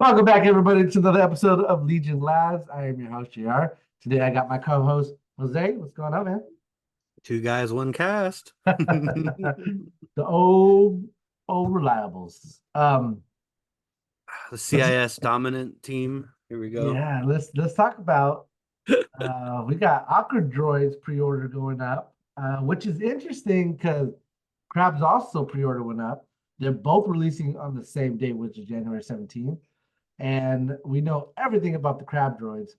Welcome back, everybody, to another episode of Legion Labs. I am your host, JR. Today, I got my co-host, Jose. What's going on, man? Two guys, one cast. The old reliables. The Let's CIS dominant team. Here we go. yeah, let's talk about. We got Aqua Droids pre-order going up, which is interesting because Crab's also pre-order went up. They're both releasing on the same day, which is January 17th. And we know everything about the crab droids.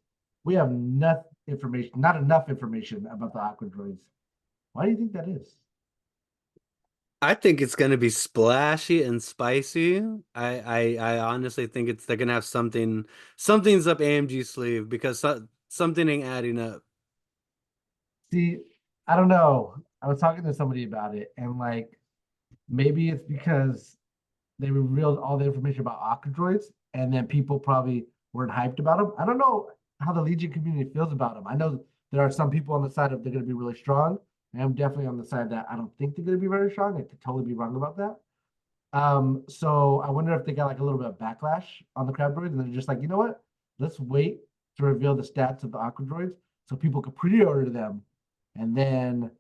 We have not enough information about the aqua droids. Why do you think that is? I think it's gonna be splashy and spicy. I honestly think they're gonna have something's up AMG's sleeve because something ain't adding up. See, I don't know. I was talking to somebody about it, and like maybe it's because they revealed all the information about aqua droids, and then people probably weren't hyped about them. I don't know how the Legion community feels about them. I know there are some people on the side of they're going to be really strong. And I'm definitely on the side that I don't think they're going to be very strong. I could totally be wrong about that. So I wonder if they got like a little bit of backlash on the crab droids, and they're just like, you know what? Let's wait to reveal the stats of the aqua droids so people could pre-order them, and then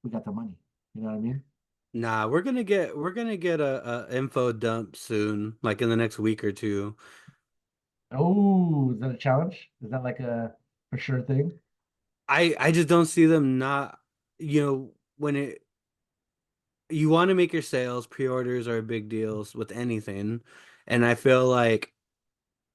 we got the money. You know what I mean? Nah, we're gonna get a info dump soon, like in the next week or two. Oh, is that a challenge? Is that like a for sure thing? I just don't see them not, when it you want to make your sales, pre-orders are big deals with anything. And I feel like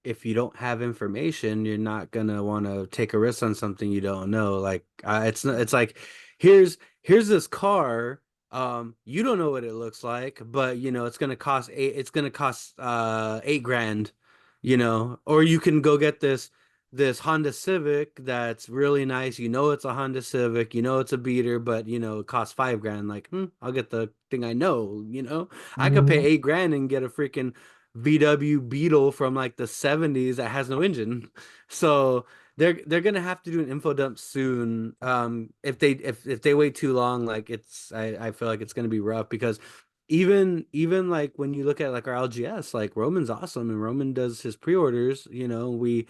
if you don't have information, you're not gonna want to take a risk on something you don't know. Like it's not, it's like here's this car. You don't know what it looks like, but it's gonna cost 8 grand, or you can go get this Honda Civic that's really nice. You know it's a Honda Civic, you know it's a beater, but it costs 5 grand. Like, I'll get the thing I know. I could pay Hmm. 8 grand and get a freaking VW Beetle from like the 70s that has no engine. So they're gonna have to do an info dump soon. If they wait too long, like I feel like it's gonna be rough because even like when you look at like our LGS, like Roman's awesome and Roman does his pre-orders, you know, he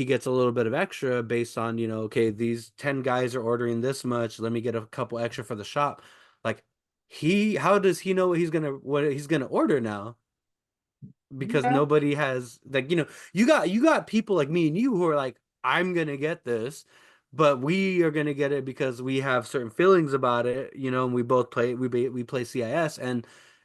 gets a little bit of extra based on, okay, these 10 guys are ordering this much, let me get a couple extra for the shop. Like how does he know what he's gonna order now? Because Yeah. nobody has like you got people like me and you who are like, I'm gonna get this, but we are gonna get it because we have certain feelings about it, and we both play CIS,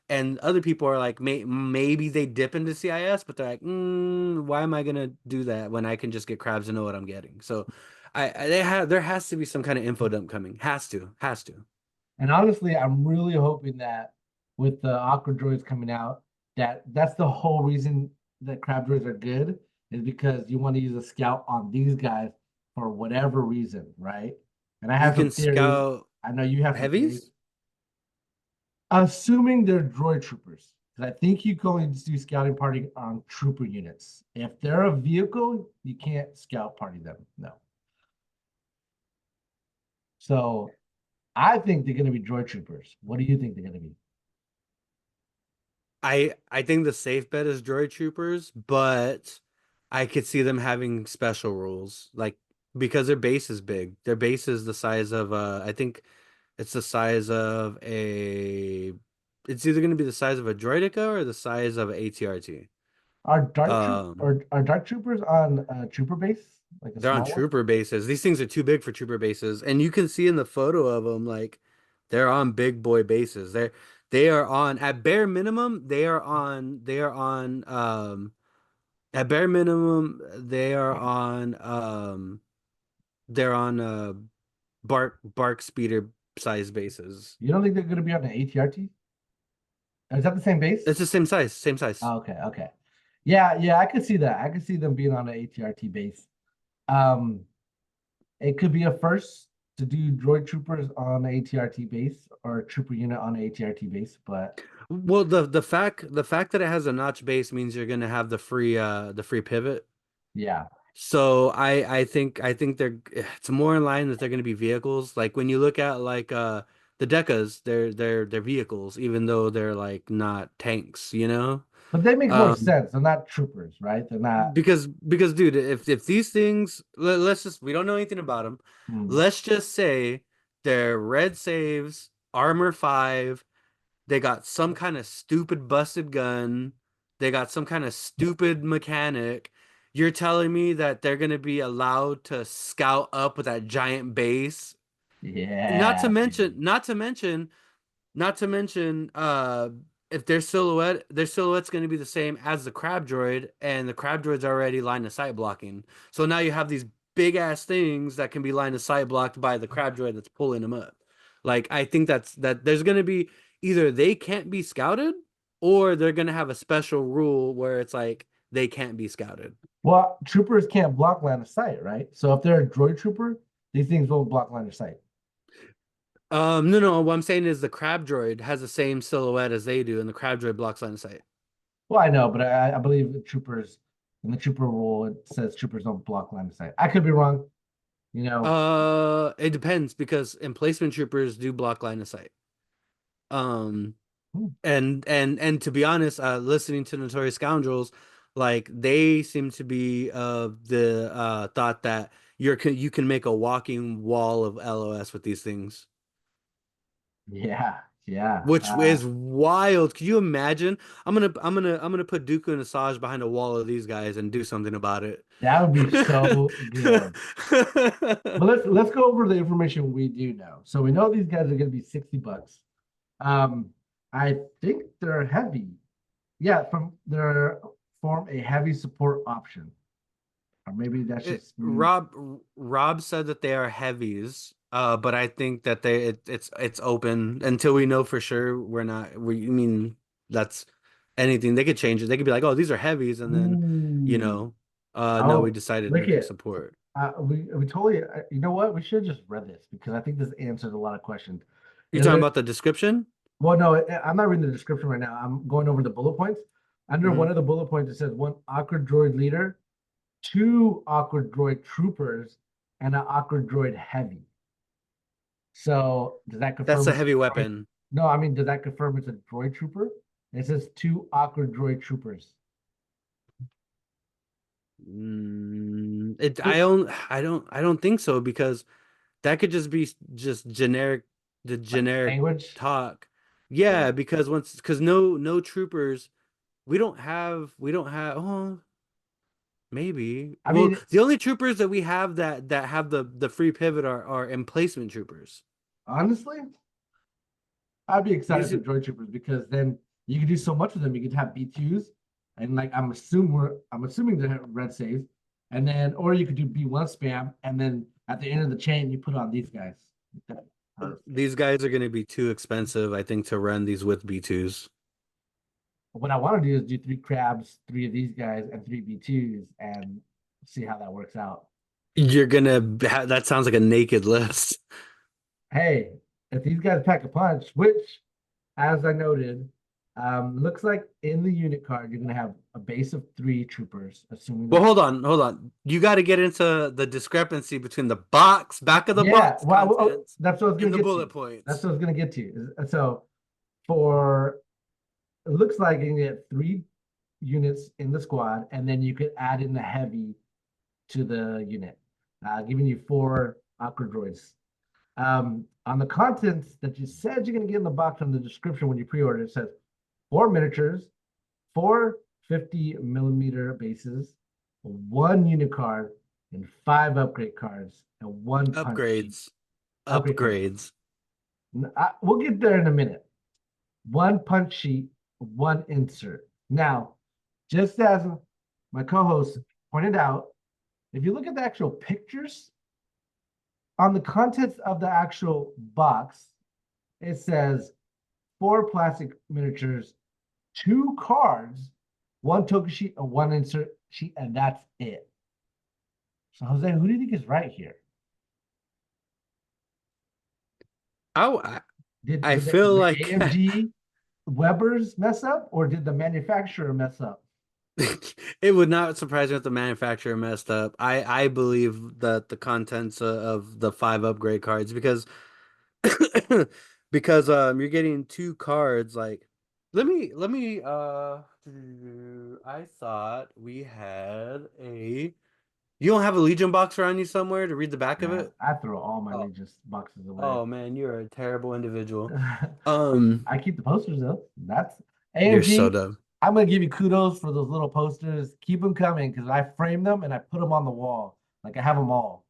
and other people are like, maybe they dip into CIS, but they're like, why am I gonna do that when I can just get crabs and know what I'm getting? So there has to be some kind of info dump coming. Has to. And honestly, I'm really hoping that with the aqua droids coming out, that's the whole reason that crab droids are good is because you want to use a scout on these guys for whatever reason, right? And I You have can some theories. scout I know you have some theories. heavies. Assuming they're droid troopers, because I think you can only do scouting party on trooper units. If they're a vehicle, you can't scout party them. No. So I think they're going to be droid troopers. What do you think they're going to be? I think the safe bet is droid troopers, but I could see them having special rules, like because their base is big. Their base is the size of I think it's the size of a. It's either going to be the size of a Droidica or the size of a ATRT. Are dark troopers on trooper base, like a They're on small one? trooper bases. These things are too big for trooper bases, and you can see in the photo of them like they're on big boy bases. They are on at bare minimum. At bare minimum, they're on bark speeder size bases. You don't think they're going to be on an ATRT? Is that the same base? It's the same size, same size. Oh, okay, okay. Yeah, yeah, I could see that. I could see them being on an ATRT base. Um, it could be a first to do droid troopers on ATRT base or a trooper unit on ATRT base, but Well, the fact that it has a notch base means you're gonna have the free pivot. yeah. So I think it's more in line that they're going to be vehicles. Like when you look at like the Decas, they're vehicles, even though they're like not tanks, you know? But they make more Um, sense. They're not troopers, right? They're not. because dude, if these things, let's just, we don't know anything about them. Hmm. Let's just say they're red saves, armor 5, they got some kind of stupid busted gun, they got some kind of stupid mechanic. You're telling me that they're gonna be allowed to scout up with that giant base? Not to Yeah, mention, dude. not to mention, if their silhouette's going to be the same as the crab droid, and the crab droid's already line of sight blocking. So now you have these big ass things that can be line of sight blocked by the crab droid that's pulling them up. Like, I think that there's going to be either they can't be scouted, or they're going to have a special rule where it's like they can't be scouted. Well, troopers can't block line of sight, right? So if they're a droid trooper, these things won't block line of sight. No, no. What I'm saying is the crab droid has the same silhouette as they do, and the crab droid blocks line of sight. Well, I know, but I believe the troopers in the trooper rule it says troopers don't block line of sight. I could be wrong. You know. It depends because emplacement troopers do block line of sight. Um, Hmm. and to be honest, listening to Notorious Scoundrels, like they seem to be of the thought that you can make a walking wall of LOS with these things, Yeah, yeah. which is wild. Could you imagine? I'm gonna put Dooku and Asajj behind a wall of these guys and do something about it. That would be so good. But let's go over the information we do know. So we know these guys are going to be $60. Um, I think they're heavy. Yeah, from they're form a heavy support option, or maybe that's just me. Rob said that they are heavies, but I think that it's open until we know for sure. We're not. We I mean that's anything. They could change it. They could be like, oh, these are heavies, and then you Ooh. know, no, we Oh, decided look they're at support. we totally. You know what? We should have just read this because I think this answers a lot of questions. You're It talking lit- about the description? well, no, I'm not reading the description right now. I'm going over the bullet points. Under Hmm. one of the bullet points, it says one awkward droid leader, two awkward droid troopers, and an awkward droid heavy. So does that That's confirm a it's a heavy droid? weapon. No, I mean, does that confirm it's a droid trooper? It says two awkward droid troopers. I don't think so because that could just be just generic, the Like generic language? talk. Yeah. Yeah, because no troopers. We don't have. Oh, maybe. I Well, mean, the only troopers that we have that have the free pivot are emplacement troopers. honestly, I'd be excited These for droid troopers because then you could do so much with them. You could have B2s, and like I'm assuming they have red saves, and then or you could do B1 spam, and then at the end of the chain you put on these guys. Perfect. these guys are going to be too expensive, I think, to run these with B2s. What I want to do is do three crabs, three of these guys, and three B2s, and see how that works out. That sounds like a naked list. Hey, if these guys pack a punch, which, as I noted, looks like in the unit card, you're going to have a base of three troopers, assuming Well, that. hold on. You got to get into the discrepancy between the back of the Yeah, box well, contents that's what I was and going the to get to. bullet That's points. what I was going to get to. So, for it looks like you can get three units in the squad, and then you could add in the heavy to the unit, giving you four aqua droids. On the contents that you said you're going to get in the box from the description when you pre-order, it says four miniatures, four 50 millimeter bases, one unit card, and five upgrade cards, and one punch sheet. Upgrades. Upgrade cards. Upgrades. We'll get there in a minute. One punch sheet, one insert. Now, just as my co-host pointed out, if you look at the actual pictures on the contents of the actual box, it says four plastic miniatures, two cards, one token sheet, and one insert sheet, and that's it. So, Jose, who do you think is right here? Oh, I, Did I did the, feel the like AMG Webbers mess up, or did the manufacturer mess up? it would not surprise me if the manufacturer messed up. I believe that the contents of the five upgrade cards because because you're getting two cards. Like, let me I thought we had a. You don't have a Legion box around you somewhere to read the back of Yeah, it? I throw all my Oh, Legis boxes away. oh man, you're a terrible individual. I keep the posters though. That's You're so AMG. dumb. I'm gonna give you kudos for those little posters. Keep them coming because I frame them and I put them on the wall. Like I have them all.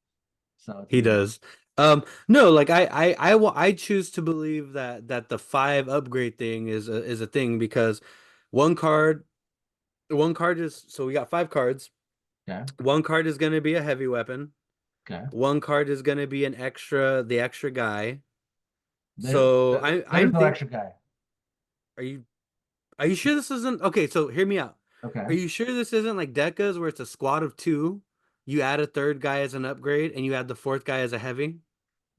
So it's He amazing. does. No, like I choose to believe that the five upgrade thing is a thing because one card one card is so we got five cards. Okay. One card is going to be a heavy weapon. Okay. One card is going to be the extra guy. There, So there I'm there's no think extra guy. are you are you sure this isn't okay, so hear me out. Are Okay. you sure this isn't like Deca's where it's a squad of two? You add a third guy as an upgrade and you add the fourth guy as a heavy?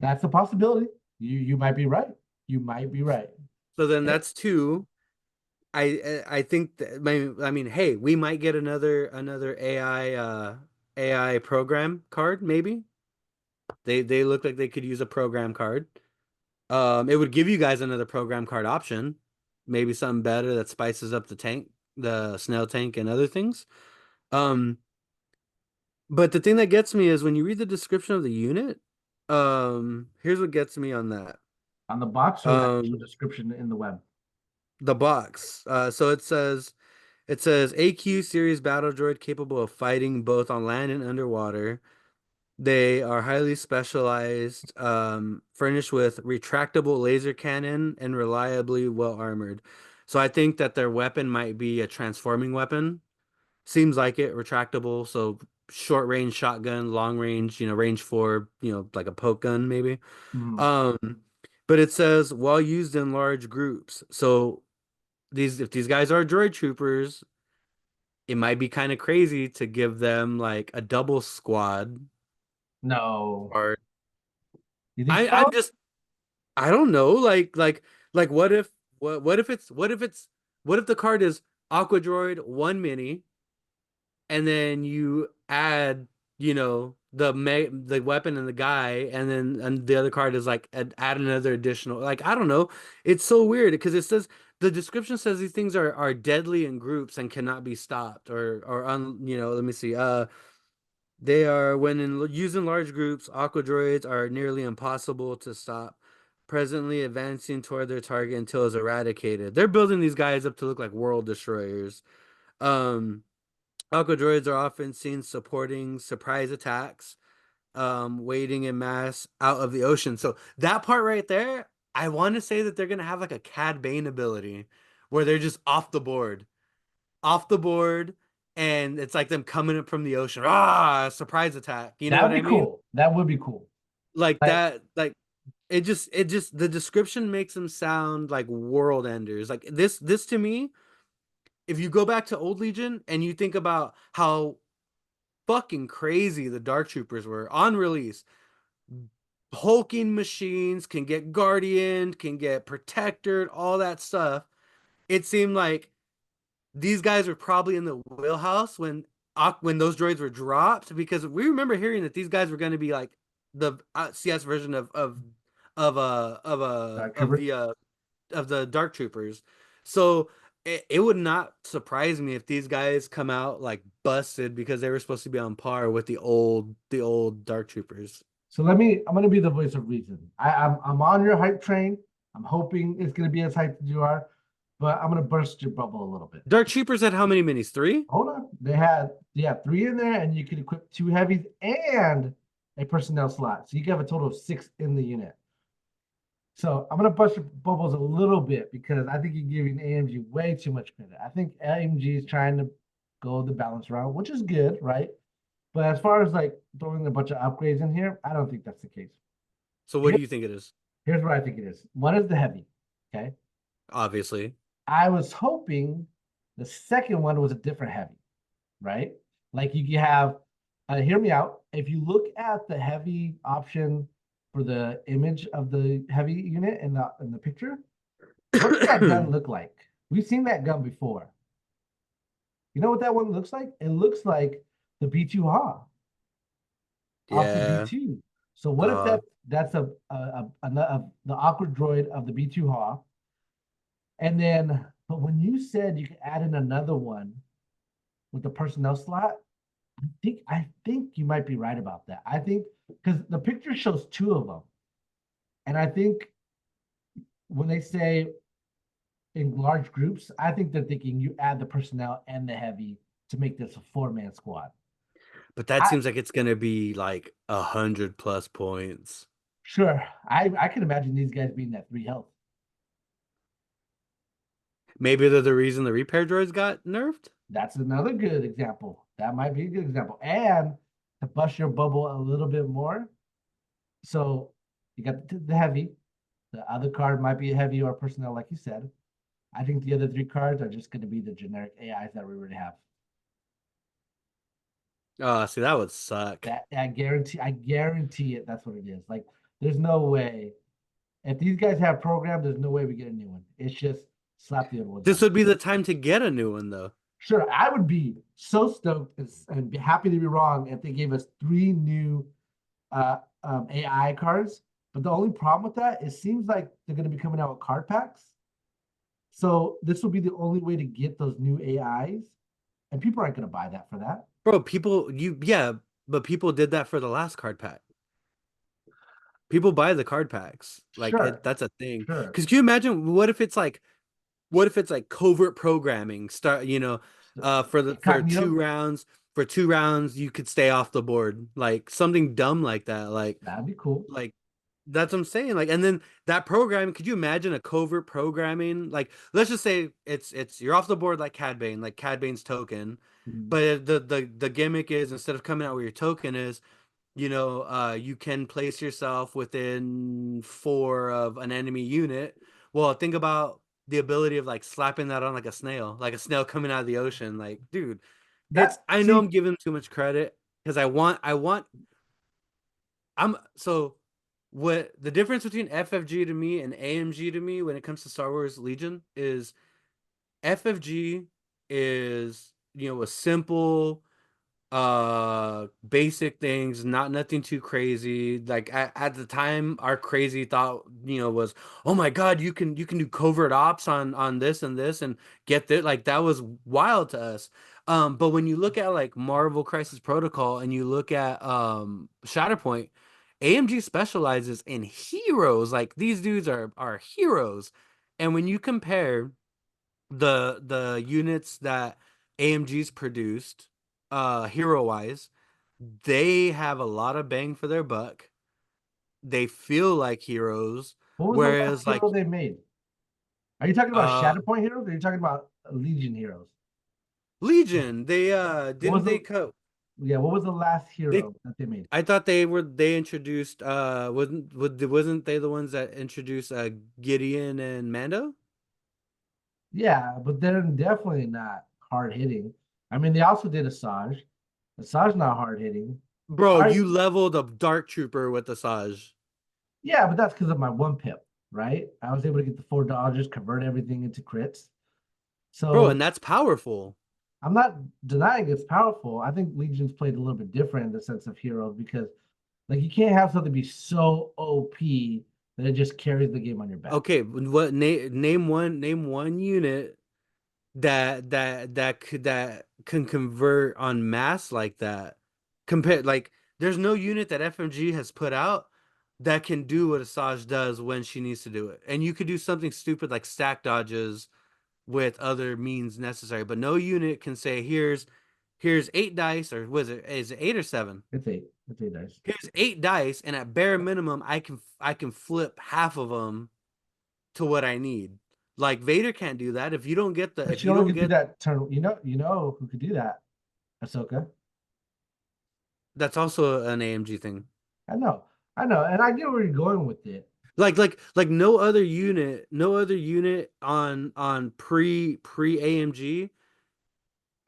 That's a possibility. You might be right. You might be right. So then Eh, that's two. I think that I mean, hey, we might get another AI program card maybe. They look like they could use a program card. It would give you guys another program card option, maybe something better that spices up the tank, the snail tank, and other things. Um, but the thing that gets me is when you read the description of the unit. Here's what gets me on that. on the box or the actual Um, description in the web. the box. So it says AQ series battle droid capable of fighting both on land and underwater. They are highly specialized, furnished with retractable laser cannon and reliably well armored. So I think that their weapon might be a transforming weapon. Seems like it, retractable. So short range shotgun, long range, range four, like a poke gun maybe. Mhm. Um, but it says while used in large groups. So if these guys are droid troopers, it might be kind of crazy to give them like a double squad. No. Or You think I'm so? just I don't know. Like what if the card is Aqua Droid, one mini, and then you add, the weapon and the guy, and the other card is like add another additional. Like I don't know. It's so weird because the description says these things are deadly in groups and cannot be stopped let me see. They are, when used in large groups, aqua droids are nearly impossible to stop, presently advancing toward their target until it's eradicated. They're building these guys up to look like world destroyers. Um, Aqua droids are often seen supporting surprise attacks, wading in mass out of the ocean. So that part right there, I want to say that they're gonna have like a Cad Bane ability, where they're just off the board, and it's like them coming up from the ocean. Ah, surprise attack. You know That what would I be mean? cool. That would be cool. Like Like that, like it just the description makes them sound like world enders. Like this to me, if you go back to Old Legion and you think about how fucking crazy the Dark Troopers were on release, hulking machines can get guardian, can get protectored, all that stuff. It seemed like these guys were probably in the wheelhouse when those droids were dropped, because we remember hearing that these guys were going to be like the CS version Troopers. of the Dark Troopers. So it would not surprise me if these guys come out like busted because they were supposed to be on par with the old Dark Troopers. So I'm gonna be the voice of reason. I'm on your hype train. I'm hoping it's gonna be as hyped as you are, but I'm gonna burst your bubble a little bit. Dark Troopers had how many minis? Three? Hold on. They had yeah, three in there, and you could equip two heavies and a personnel slot. So you can have a total of six in the unit. So I'm gonna bust your bubbles a little bit because I think you're giving AMG way too much credit. I think AMG is trying to go the balance route, which is good, right? But as far as like throwing a bunch of upgrades in here, I don't think that's the case. So what Here, do you think it is? here's what I think it is. One is the heavy. Okay. Obviously. I was hoping the second one was a different heavy, right? Like you have, hear me out. If you look at the heavy option for the image of the heavy unit in the picture, what does that gun look like? We've seen that gun before. You know what that one looks like? It looks like the B2 Ha off the Yeah. B2. So what if Uh, that's the Aqua Droid of the B2 Haw, and then but when you said you could add in another one with the personnel slot, I think you might be right about that. I think because the picture shows two of them, and I think when they say in large groups, I think they're thinking you add the personnel and the heavy to make this a four-man squad. but that I seems like it's gonna be like 100 plus points. sure I can imagine these guys being at 3 health. Maybe they're the reason the repair droids got nerfed. That's another good example. That might be a good example. And to bust your bubble a little bit more, so you got the heavy. The other card might be a heavy or personnel, like you said. I think the other three cards are just going to be the generic AIs that we already have. Oh, see, that would suck. That I guarantee it. That's what it is. Like, there's no way. If these guys have programmed, there's no way we get a new one. It's just slap the other ones This on. would be the time to get a new one, though. Sure, I would be so stoked and be happy to be wrong if they gave us three new AI cards. But the only problem with that, it seems like they're going to be coming out with card packs. So this will be the only way to get those new AIs, and people aren't going to buy that for that. Bro, yeah, but people did that for the last card pack. People buy the card packs. Like Sure, that's a thing. sure. Because can you imagine what if it's like covert programming start, So, for incognito, 2 rounds, you could stay off the board. Like something dumb like that. that'd be cool. Like that's what I'm saying. Like, and then that program, could you imagine a covert programming? Like, let's just say it's you're off the board like Cad Bane's token, Mhm. but the gimmick is instead of coming out where your token is, you can place yourself within 4 of an enemy unit. Well, think about the ability of like slapping that on like a snail coming out of the ocean. Like, dude, I know See, I'm giving too much credit because I'm so what the difference between FFG to me and AMG to me when it comes to Star Wars Legion is FFG is, a simple basic things, not nothing too crazy. Like at the time our crazy thought, was, oh my god, you can do covert ops on this and this and get there. Like that was wild to us. But when you look at like Marvel Crisis Protocol and you look at Shatterpoint, AMG specializes in heroes. Like these dudes are heroes. And when you compare the units that AMG's produced, hero wise, they have a lot of bang for their buck. They feel like heroes, what was the last whereas like hero they made? Are you talking about uh Shatterpoint heroes? Or are you talking about Legion heroes? Legion, they What was didn't they the cut Yeah? What was the last they hero that they made? I thought they introduced wasn't they the ones that introduced Gideon and Mando? Yeah, but they're definitely not hard hitting. I mean, they also did Asajj. Asajj not hard hitting. Bro, All right, you leveled a Dark Trooper with Asajj. yeah, but that's because of my one pip, right? I was able to get the $4, convert everything into crits. Bro, So and that's powerful. I'm not denying it's powerful. I think Legion's played a little bit different in the sense of heroes because, like, you can't have something be so OP that it just carries the game on your back. Okay, what name one unit that can convert on mass like that. Compared, like, there's no unit that FMG has put out that can do what Asajj does when she needs to do it. And you could do something stupid like stack dodges with other means necessary, but no unit can say here's 8 dice, or was it is it 8 or 7? It's eight. It's 8 dice. Here's 8 dice, and at bare minimum, I can flip half of them to what I need. Like Vader can't do that. But If you you only don't could do get that turn. You know who could do that? Ahsoka. That's also an AMG thing. I know. I know. And I get where you're going with it. Like no other unit on pre AMG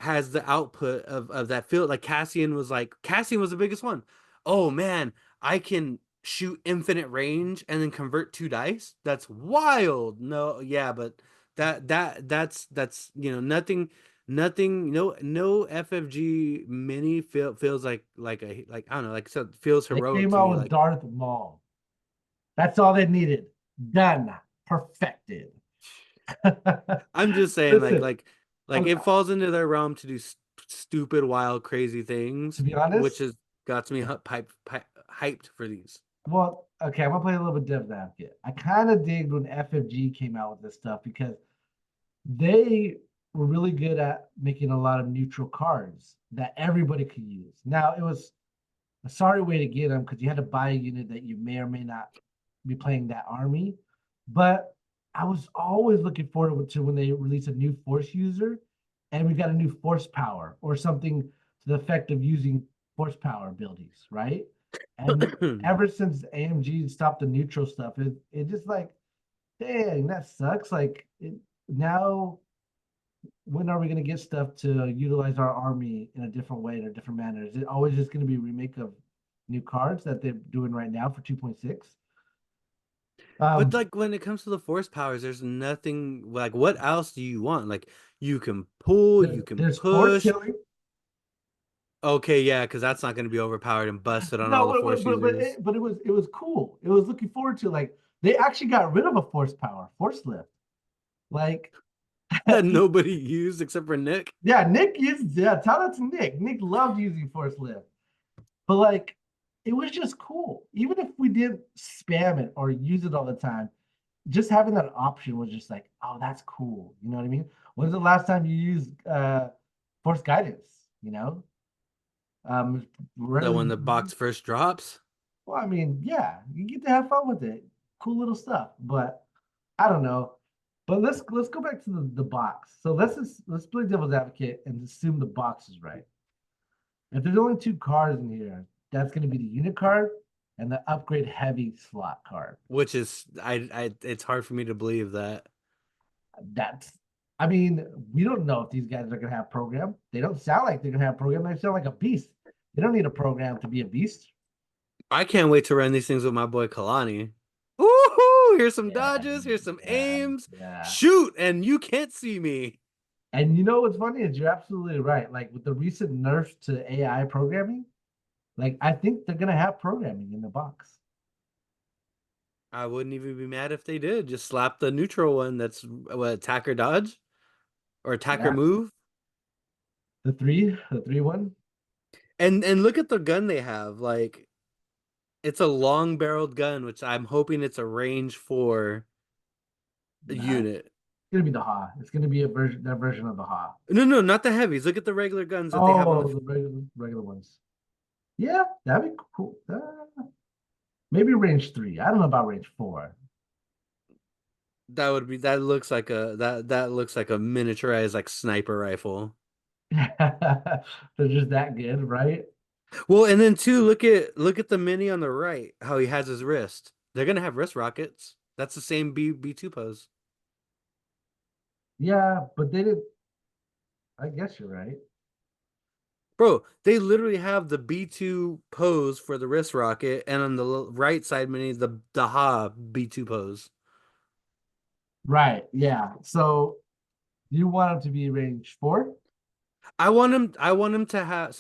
has the output of that field. Like Cassian was the biggest one. Oh man, I can shoot infinite range and then convert 2 dice. That's wild. No, yeah, but that's nothing. Nothing, no FFG mini feels like a like I don't know, like so feels They heroic came to out me. with Like Darth Maul. That's all they needed. Done. Perfected. I'm just saying, Listen, like it falls into their realm to do stupid, wild, crazy to things, be which honest, has got me hyped for these. well, okay, I'm gonna play a little bit devil's advocate. I kind of dig when FFG came out with this stuff because they were really good at making a lot of neutral cards that everybody could use. Now, it was a sorry way to get them because you had to buy a unit that you may or may not be playing that army. But I was always looking forward to when they release a new force user and we got a new force power or something to the effect of using force power abilities, right? And ever since AMG stopped the neutral stuff, it just like, dang, that sucks. Like now, when are we going to get stuff to utilize our army in a different way, in a different manner? Is it always just going to be a remake of new cards that they're doing right now for 2.6? But Um, like when it comes to the force powers, there's nothing like what else do you want? Like you can pull, you can there's force push. healing. Okay, yeah, because that's not going to be overpowered and busted on all No, the force users. but it was cool. It was looking forward to like they actually got rid of a force power, force lift. Like, That nobody used except for Nick. yeah, Nick used yeah. Tell that to Nick. Nick loved using force lift, but like it was just cool. Even if we didn't spam it or use it all the time, just having that option was just like, oh, that's cool. You know what I mean? When's the last time you used force guidance? You know, So rarely. when the box first drops, Well, I mean, yeah, you get to have fun with it. Cool little stuff, but I don't know. But let's go back to the box. So let's play devil's advocate and assume the box is right. If there's only two cards in here, that's going to be the unit card and the upgrade heavy slot card. which is it's hard for me to believe that. That's, I mean, we don't know if these guys are going to have program. They don't sound like they're going to have program. They sound like a beast. They don't need a program to be a beast. I can't wait to run these things with my boy Kalani. Woohoo! Here's some Yeah, dodges, here's some yeah, aims. yeah. Shoot, and you can't see me. And you know what's funny is you're absolutely right. Like with the recent nerfs to AI programming, like I think they're gonna have programming in the box. I wouldn't even be mad if they did. Just slap the neutral one that's what attacker dodge or attacker Yeah, move. the three one. And look at the gun they have. Like it's a long barreled gun, which I'm hoping it's a range 4 Nah, it's unit. gonna be the Ha. It's gonna be a version that version of the Ha. No, no, not the heavies. Look at the regular guns that they have on the. Oh, the regular ones. Yeah, that'd be cool. Maybe range three. I don't know about range four. That would be that looks like that looks like a miniaturized like sniper rifle. They're just that good, right? Well, and then two, look at the mini on the right, how he has his wrist. They're gonna have wrist rockets. That's the same B2 pose. Yeah, but they didn't. I guess you're right. Bro, they literally have the B2 pose for the wrist rocket, and on the right side mini, the Ha B2 pose. Right. Yeah. So you want them to be range four? I want him to have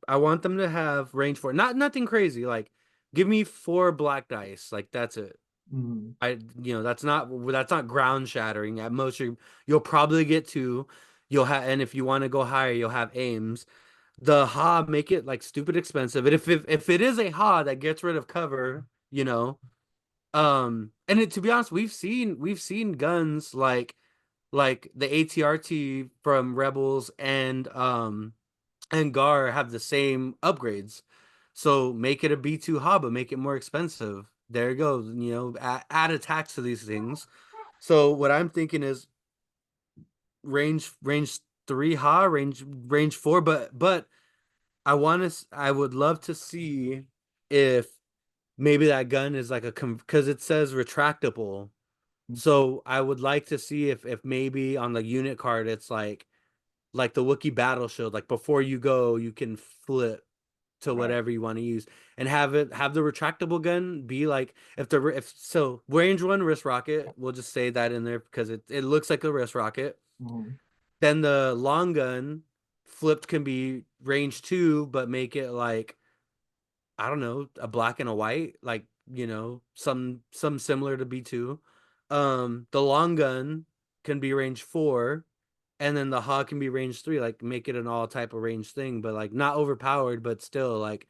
I want them to have range 4. Not nothing crazy. Like give me 4 black dice. Like that's it. Mhm. I that's not ground shattering. At most you'll probably get 2. You'll have and if you want to go higher, you'll have aims. The Ha make it like stupid expensive. And if it is a Ha that gets rid of cover, and to be honest, we've seen guns like the ATRT from Rebels and Gar have the same upgrades. So make it a B2 hub, but make it more expensive. There you go. Add attacks to these things. So what I'm thinking is range 3 ha, range 4, but I would love to see if maybe that gun is like because it says retractable. So I would like to see if maybe on the unit card it's like the Wookiee battle shield, like before you go, you can flip to Right. whatever you want to use and have the retractable gun be like if so range 1 wrist rocket, we'll just say that in there because it looks like a wrist rocket. Mhm. Then the long gun flipped can be range 2, but make it like, I don't know, a black and a white, like, some similar to B2. The long gun can be range 4, and then the hog can be range 3, like make it an all type of range thing, but like not overpowered, but still like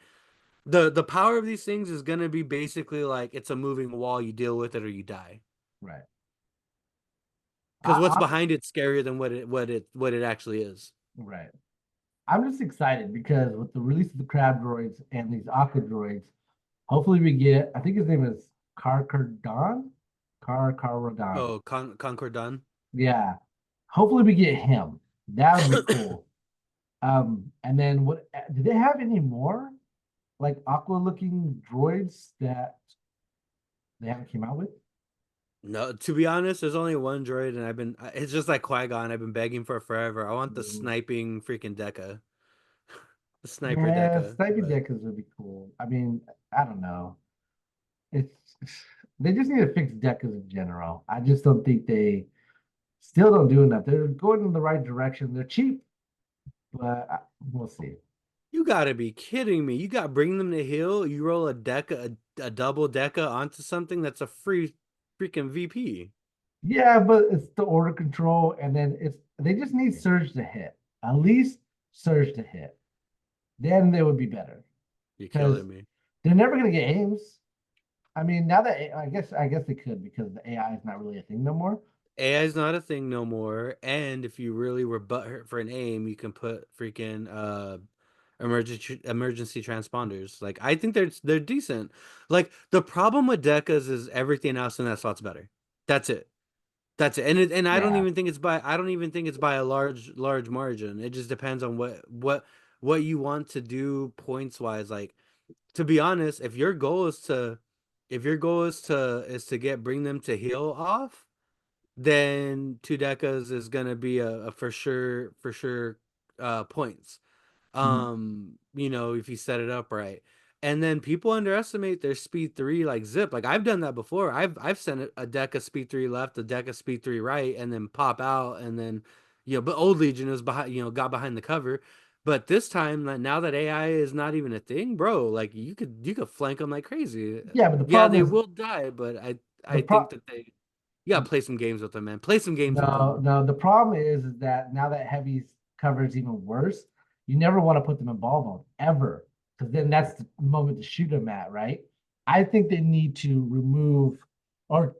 the power of these things is gonna be basically like it's a moving wall, you deal with it or you die. Right. Because what's I'm behind it's scarier than what it actually is. right. I'm just excited because with the release of the crab droids and these aqua droids, hopefully we get. I think his name is Karkardon, Karkardon. Oh, Concord done. Yeah. Hopefully we get him. That would be cool. And then what? Did they have any more like aqua looking droids that they haven't came out with? No, to be honest, there's only one droid, and it's just like Qui-Gon. I've been begging for it forever. I want the Mm. sniping freaking Deca, the sniper Yeah, Deca. sniping But deckers would be cool. I mean, I don't know. It's they just need to fix deckers in general. I just don't think they still don't do enough. They're going in the right direction. They're cheap, but we'll see. you gotta be kidding me! You got bring them to hill. You roll a Deca, a double Deca onto something that's a free freaking VP. Yeah, but it's the order control, and then it's they just need Surge to hit. At least Surge to hit. Then they would be better You're because killing me. they're never gonna get aims. I mean, now that I guess they could because the AI is not really a thing no more. AI is not a thing no more, and if you really were butthurt for an aim, you can put freaking emergency transponders. Like I think they're decent. Like the problem with Decas is everything else in that slot's better. That's it. That's it. And Yeah, I don't even think it's by a large margin. It just depends on what you want to do points wise. Like to be honest, if your goal is to get bring them to heal off, then two decas is gonna be a for sure points. mhm. If you set it up right. And then people underestimate their speed 3 like zip. Like I've done that before. I've sent a deck of speed 3 left, a deck of speed 3 right, and then pop out and then but old Legion was behind, got behind the cover. But this time, like, now that AI is not even a thing, bro, like you could flank them like crazy. Yeah, but the Yeah, problem they is will die, but I the I pro. think that you gotta play some games with them, man. Play some games with No, them. no. The problem is that now that heavy's cover is even worse, you never want to put them in ball mode ever, because then that's the moment to shoot them at, right? I think they need to remove or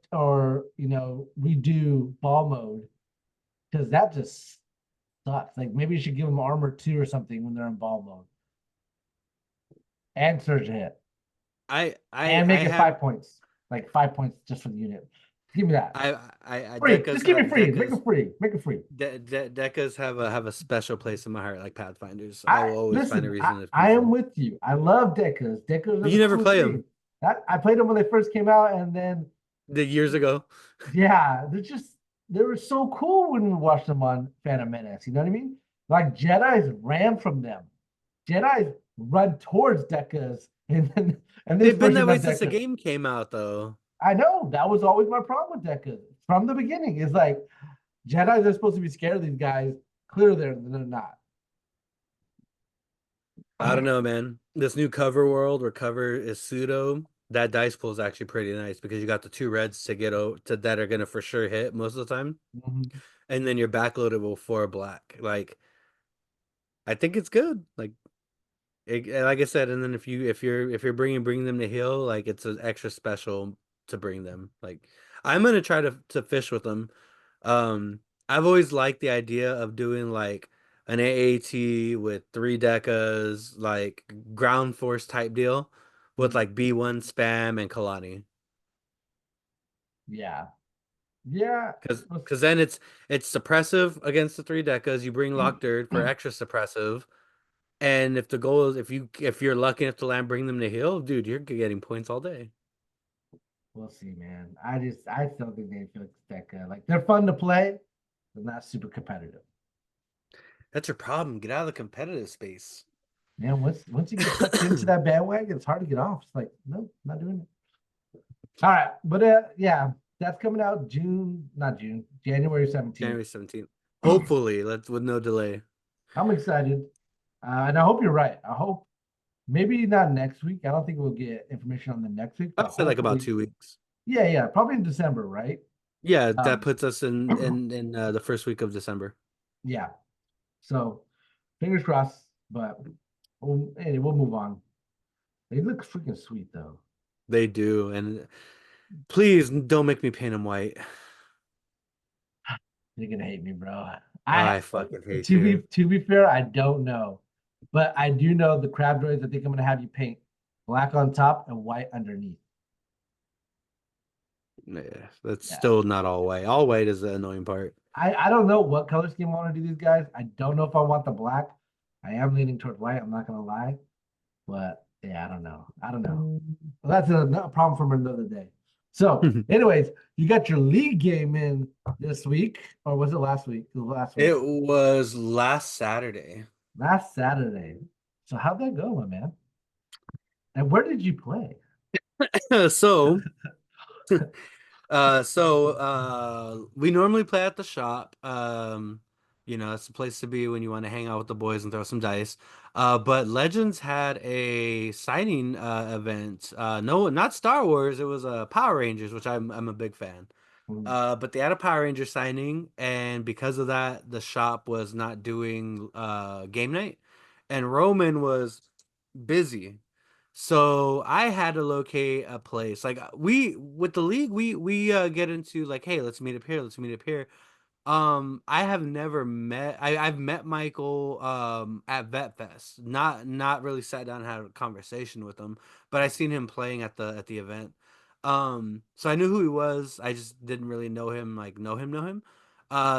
redo ball mode because that just sucks. Like maybe you should give them armor 2 or something when they're in ball mode and surge hit I I and I make it have 5 points, like 5 points just for the unit. Give me that I free. Decas Just give me have free. Make Decas it free. Make it free. Decas have a special place in my heart, like Pathfinders. I I will always find a listen. I, reason to I use am them. with you. I love Deckers. Deckers are But the you never coolest play thing. them I played them when they first came out, and then the years ago. yeah, they were so cool when we watched them on Phantom Menace. You know what I mean? Like Jedi's ran from them. Jedi's run towards Deckers, and this They've been version that way of since the Deckers. game came out, though. I know that was always my problem with Deckers from the beginning. It's like Jedi's are supposed to be scared of these guys. Clearly, they're not. I don't know, man. This new cover world where cover is pseudo. That dice pool is actually pretty nice because you got the two reds to get to that are gonna for sure hit most of the time, Mhm. and then you're backloaded with four black. Like I think it's good. Like I said, and then if you're bringing them to heal, like it's an extra special to bring them. Like I'm gonna try to fish with them. I've always liked the idea of doing like an AAT with three decas, like ground force type deal with Mhm. like B1 spam and Kalani. Yeah, yeah. Because then it's suppressive against the three decas. You bring Locked for extra suppressive. And if the goal is if you're lucky enough to land bring them to heal, dude, you're getting points all day. We'll see, man. I still think they feel that good. Like they're fun to play, but not super competitive. That's your problem. Get out of the competitive space. Man, once you get sucked into that bandwagon, it's hard to get off. It's like, no, not doing it. All right, but yeah, that's coming out June, not June, January 17th. January 17th. Hopefully, let's with no delay. I'm excited. And I hope you're right. I hope maybe not next week. I don't think we'll get information on the next week, I'd but say like about hopefully, 2 weeks. yeah, yeah, probably in December, right? Yeah, that Um, puts us in the first week of December. yeah. So fingers crossed, but anyway, we'll move on. They look freaking sweet though. They do, and please don't make me paint them white. You're gonna hate me, bro. I I fucking hate to be you. to be fair, I don't know, but I do know the crab droids. I think I'm gonna have you paint black on top and white underneath. Yeah, that's Yeah, still not all white. All white is the annoying part. I don't know what color scheme I want to do these guys. I don't know if I want the black. I am leaning towards white. I'm not gonna lie, but yeah, I don't know. I don't know. Well, that's a problem for another day. So, anyways, you got your league game in this week, or was it last week? It was last week. It was last Saturday. Last Saturday. So how'd that go, my man? And where did you play? So we normally play at the shop. It's the place to be when you want to hang out with the boys and throw some dice. But Legends had a signing event. No, not Star Wars. It was Power Rangers, which I'm a big fan. Mm, But they had a Power Ranger signing, and because of that, the shop was not doing game night, and Roman was busy. So I had to locate a place. Like we with the league, we get into like, hey, let's meet up here, let's meet up here. I have never met. I've met Michael at Vet Fest. Not really sat down and had a conversation with him, but I seen him playing at the event. So I knew who he was. I just didn't really know him, like know him.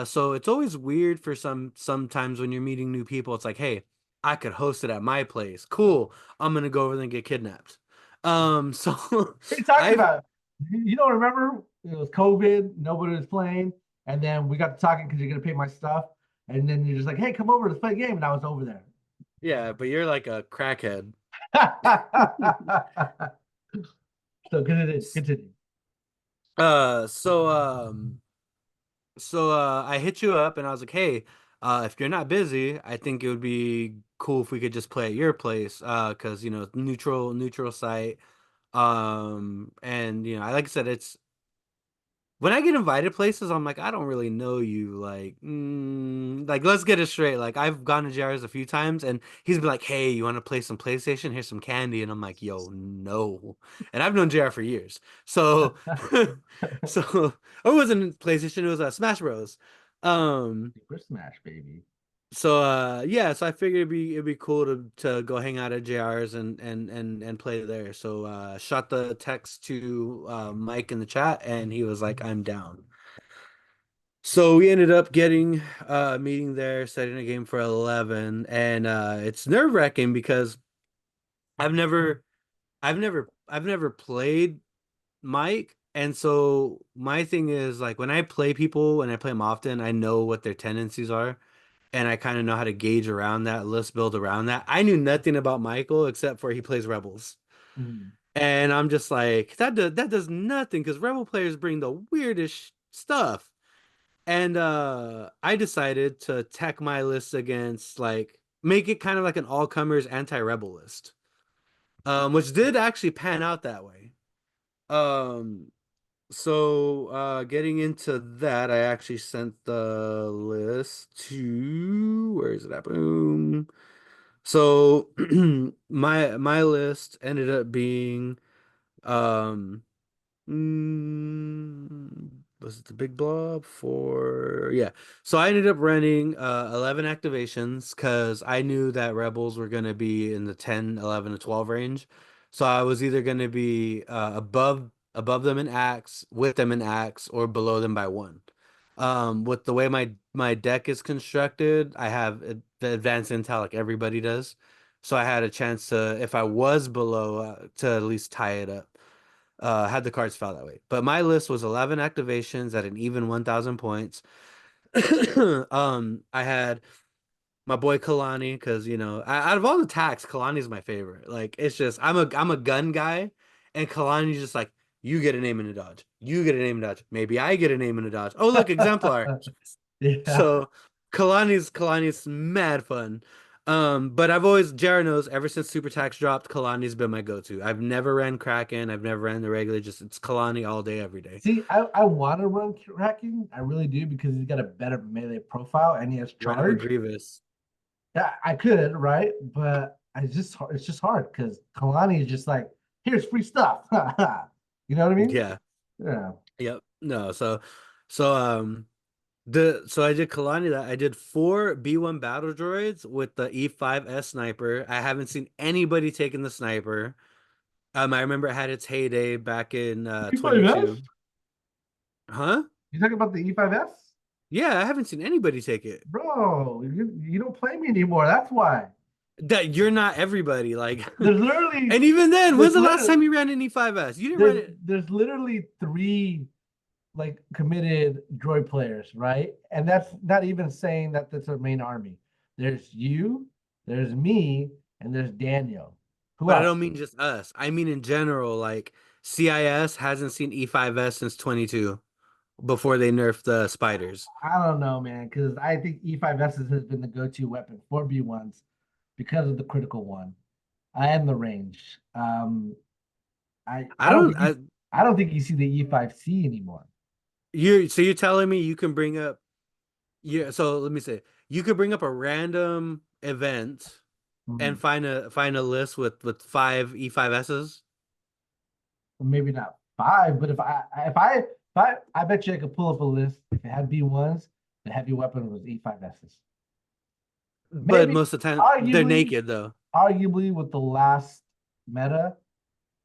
So it's always weird for sometimes when you're meeting new people. It's like, hey, I could host it at my place. Cool. I'm gonna go over there and get kidnapped. So what are you talking I've about? You don't remember? It was COVID, nobody was playing, and then we got to talking because you're gonna pay my stuff, and then you're just like, "Hey, come over, let's play a game," and I was over there. yeah, but you're like a crackhead. So continue, continue. Uh, so um, so I hit you up and I was like, hey, if you're not busy, I think it would be cool if we could just play at your place. 'Cause neutral site. And I like I said, it's when I get invited places, I'm like, I don't really know you. Like let's get it straight. Like I've gone to JR's a few times, and he's been like, "Hey, you want to play some PlayStation? Here's some candy." And I'm like, "Yo, no." And I've known JR for years, so so it wasn't PlayStation. It was Smash Bros. Um, Super Smash, baby. yeah, so I figured it'd be cool to go hang out at JR's and play there. So shot the text to Mike in the chat and he was like, I'm down. So we ended up getting a meeting there, setting a game for 11, and it's nerve-wracking because I've never I've never played Mike, and so my thing is like when I play people and I play them often, I know what their tendencies are and I kind of know how to gauge around that, list build around that. I knew nothing about Michael except for he plays Rebels. Mm. And I'm just like, that does nothing because Rebel players bring the weirdest stuff. And I decided to tech my list against like make it kind of like an all-comers anti-rebel list. Which did actually pan out that way. Um getting into that, I actually sent the list to where is it at? Boom. So my list ended up being um was it the big blob for yeah. So I ended up renting 11 activations because I knew that rebels were going to be in the 10, 11, to 12 range. So I was either going to be above them in axe, with them in axe, or below them by one. With the way my deck is constructed, I have the advanced intel like everybody does. So I had a chance to, if I was below, to at least tie it up. Had the cards fell that way. But my list was 11 activations at an even 1,000 points. I had my boy Kalani because out of all the attacks, Kalani's my favorite. Like it's just I'm a gun guy, and Kalani's just like you get a name in a dodge, you get a name in a dodge, maybe I get a name in a dodge. Oh look, exemplar. Yeah. So Kalani's mad fun. But I've always Jared knows ever since Super Tax dropped, Kalani's been my go-to. I've never ran Kraken, I've never ran the regular, just it's Kalani all day, every day. See, I want to run Kraken. I really do because he's got a better melee profile and he has Run him with charge. Grievous. Yeah, I could, right? But it's just hard because Kalani is just like, here's free stuff. You know what I mean? Yeah. Yeah. Yep. No, so so I did Kalani that I did four B1 battle droids with the E5S sniper. I haven't seen anybody taking the sniper. I remember it had its heyday back in E5S? 22. Huh? You talking about the E5S? Yeah, I haven't seen anybody take it. Bro, you don't play me anymore. That's why. That you're not everybody, like There's literally and even then, when's there's the last literally time you ran an E5S? You didn't run there's it. there's literally three like committed droid players, right? And that's not even saying that that's our main army. There's you, there's me, and there's Daniel. Who But I else? don't mean just us. I mean in general, like CIS hasn't seen E5S since 22 before they nerfed the spiders. I don't know, man, because I think E5S has been the go-to weapon for B1s because of the critical one and the range. I don't I I don't think you see the E5C anymore. you're telling me you can bring up yeah, so let me say you could bring up a random event and Hmm. find a list with five E5Ss. Maybe not five, but I bet you I could pull up a list. If it had B1s, the heavy weapon was E5Ss. But Maybe most of the time they're arguably, naked though. arguably with the last meta,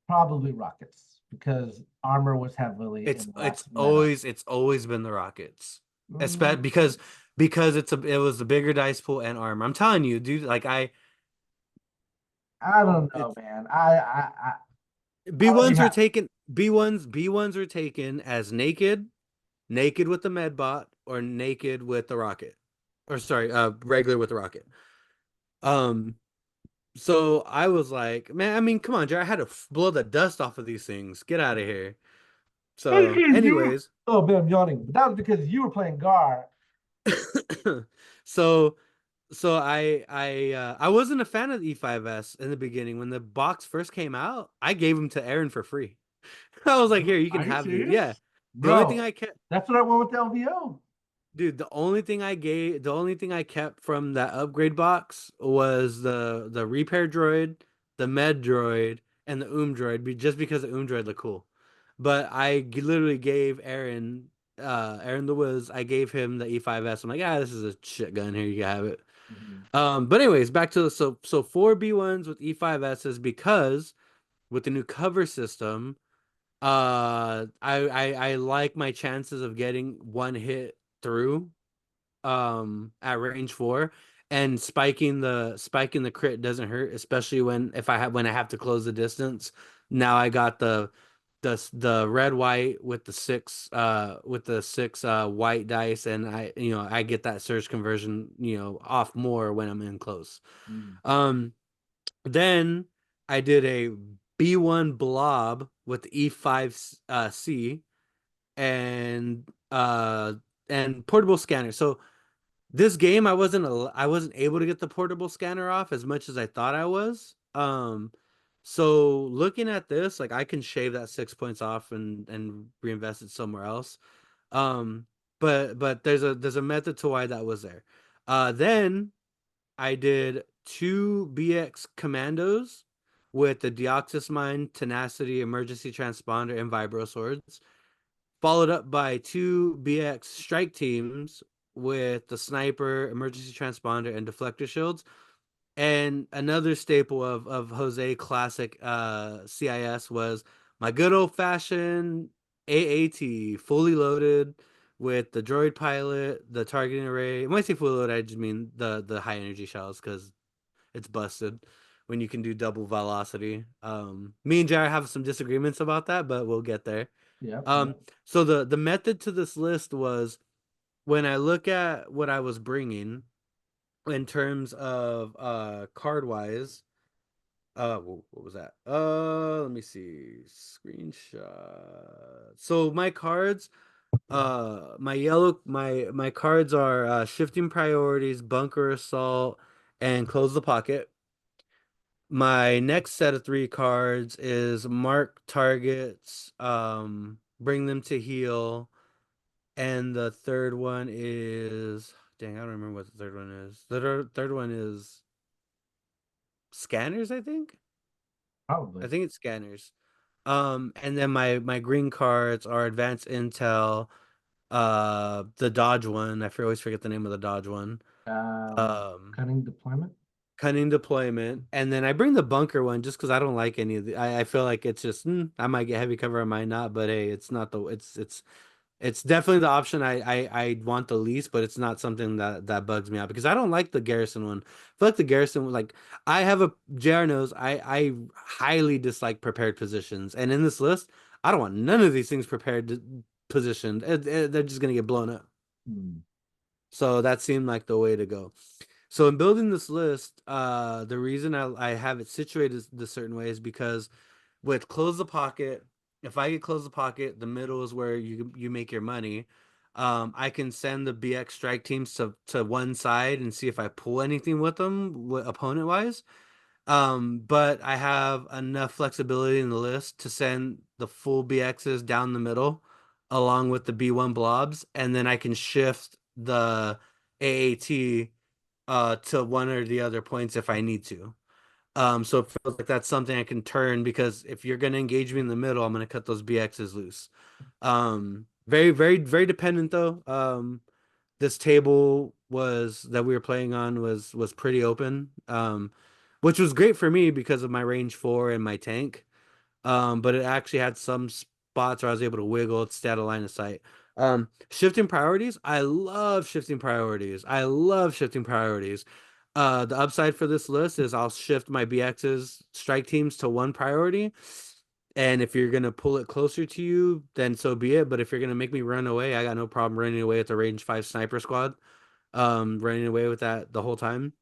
probably rockets because armor was heavily in the last meta. It's always been the Rockets. Mm, Especially because it was the bigger dice pool and armor. I'm telling you, dude, like I don't know, it's man. I don't think B1s were I, taken B1s were taken as naked with the medbot or naked with the rocket. Or sorry, regular with the rocket. Um so I was like, man, I mean, come on, Jared, I had to blow the dust off of these things. Get out of here. So, because you. anyways, Oh man, I'm yawning. But that was because you were playing Gar. so I wasn't a fan of the E5S in the beginning. When the box first came out, I gave them to Aaron for free. I was like, here, you can Are you have these. Yeah. serious, The only thing bro? I kept That's what I want with the LVO. dude, the only thing I kept from that upgrade box was the repair droid, the med droid, and the droid, just because the droid looked cool. But literally gave Aaron the Wiz, I gave him the E5S. I'm like, ah, this is a shit gun. Here, you can have it. Mhm. But anyways, back to so four B1s with E5Ss because with the new cover system, I like my chances of getting one hit through at range 4, and spiking the crit doesn't hurt, especially when I have to close the distance. Now I got the red white with the six white dice, and I get that surge conversion off more when I'm in close. Mhm. um then I did a B1 blob with E5 C and portable scanner. So this game I wasn't able to get the portable scanner off as much as I thought I was. So looking at this, like I can shave that 6 points off and reinvest it somewhere else. Um, but there's a method to why that was there. Then I did two BX commandos with the Deoxys Mine, Tenacity, Emergency Transponder, and Vibro Swords, followed up by two BX strike teams with the Sniper, Emergency Transponder, and Deflector Shields. And another staple of Jose Classic CIS was my good old fashioned AAT, fully loaded with the droid pilot, the targeting array. When I say fully loaded, I just mean the high energy shells because it's busted when you can do double velocity. Me and Jared have some disagreements about that, but we'll get there. Yep, Um, yep. so the method to this list was when I look at what I was bringing in terms of card wise. What was that? Let me see. Screenshot. So my cards. My cards are shifting priorities, bunker assault, and close the pocket. My next set of three cards is mark targets, bring them to heal, and the third one is dang, I don't remember what the third one is. The third one is scanners, I think. I Probably. think it's scanners. And then my green cards are advanced intel, the dodge one. Always forget the name of the dodge one. Um, Cunning deployment. cunning deployment, and then I bring the bunker one just because I don't like any of the. I feel like it's just I might get heavy cover, I might not, but hey, it's not the it's definitely the option I want the least, but it's not something that bugs me out because I don't like the garrison one. I feel like the garrison like I have a JR knows I highly dislike prepared positions, and in this list I don't want none of these things positioned. They're just gonna get blown up. Hmm. So that seemed like the way to go. So in building this list, the reason I have it situated this certain way is because with close the pocket, if I get close the pocket, the middle is where you make your money. I can send the BX strike teams to one side and see if I pull anything with them, opponent wise. But I have enough flexibility in the list to send the full BXs down the middle along with the B1 blobs, and then I can shift the AAT to one or the other points if I need to. So it feels like that's something I can turn because if you're gonna engage me in the middle, I'm gonna cut those BXs loose. Very, very, very dependent though. This table was that we were playing on was pretty open. Which was great for me because of my range four and my tank. But it actually had some spots where I was able to wiggle to stay out of line of sight. Shifting priorities. I love shifting priorities. I love shifting priorities. The upside for this list is I'll shift my BX's strike teams to one priority. And if you're gonna pull it closer to you, then so be it. But if you're gonna make me run away, I got no problem running away with the range five sniper squad. Running away with that the whole time.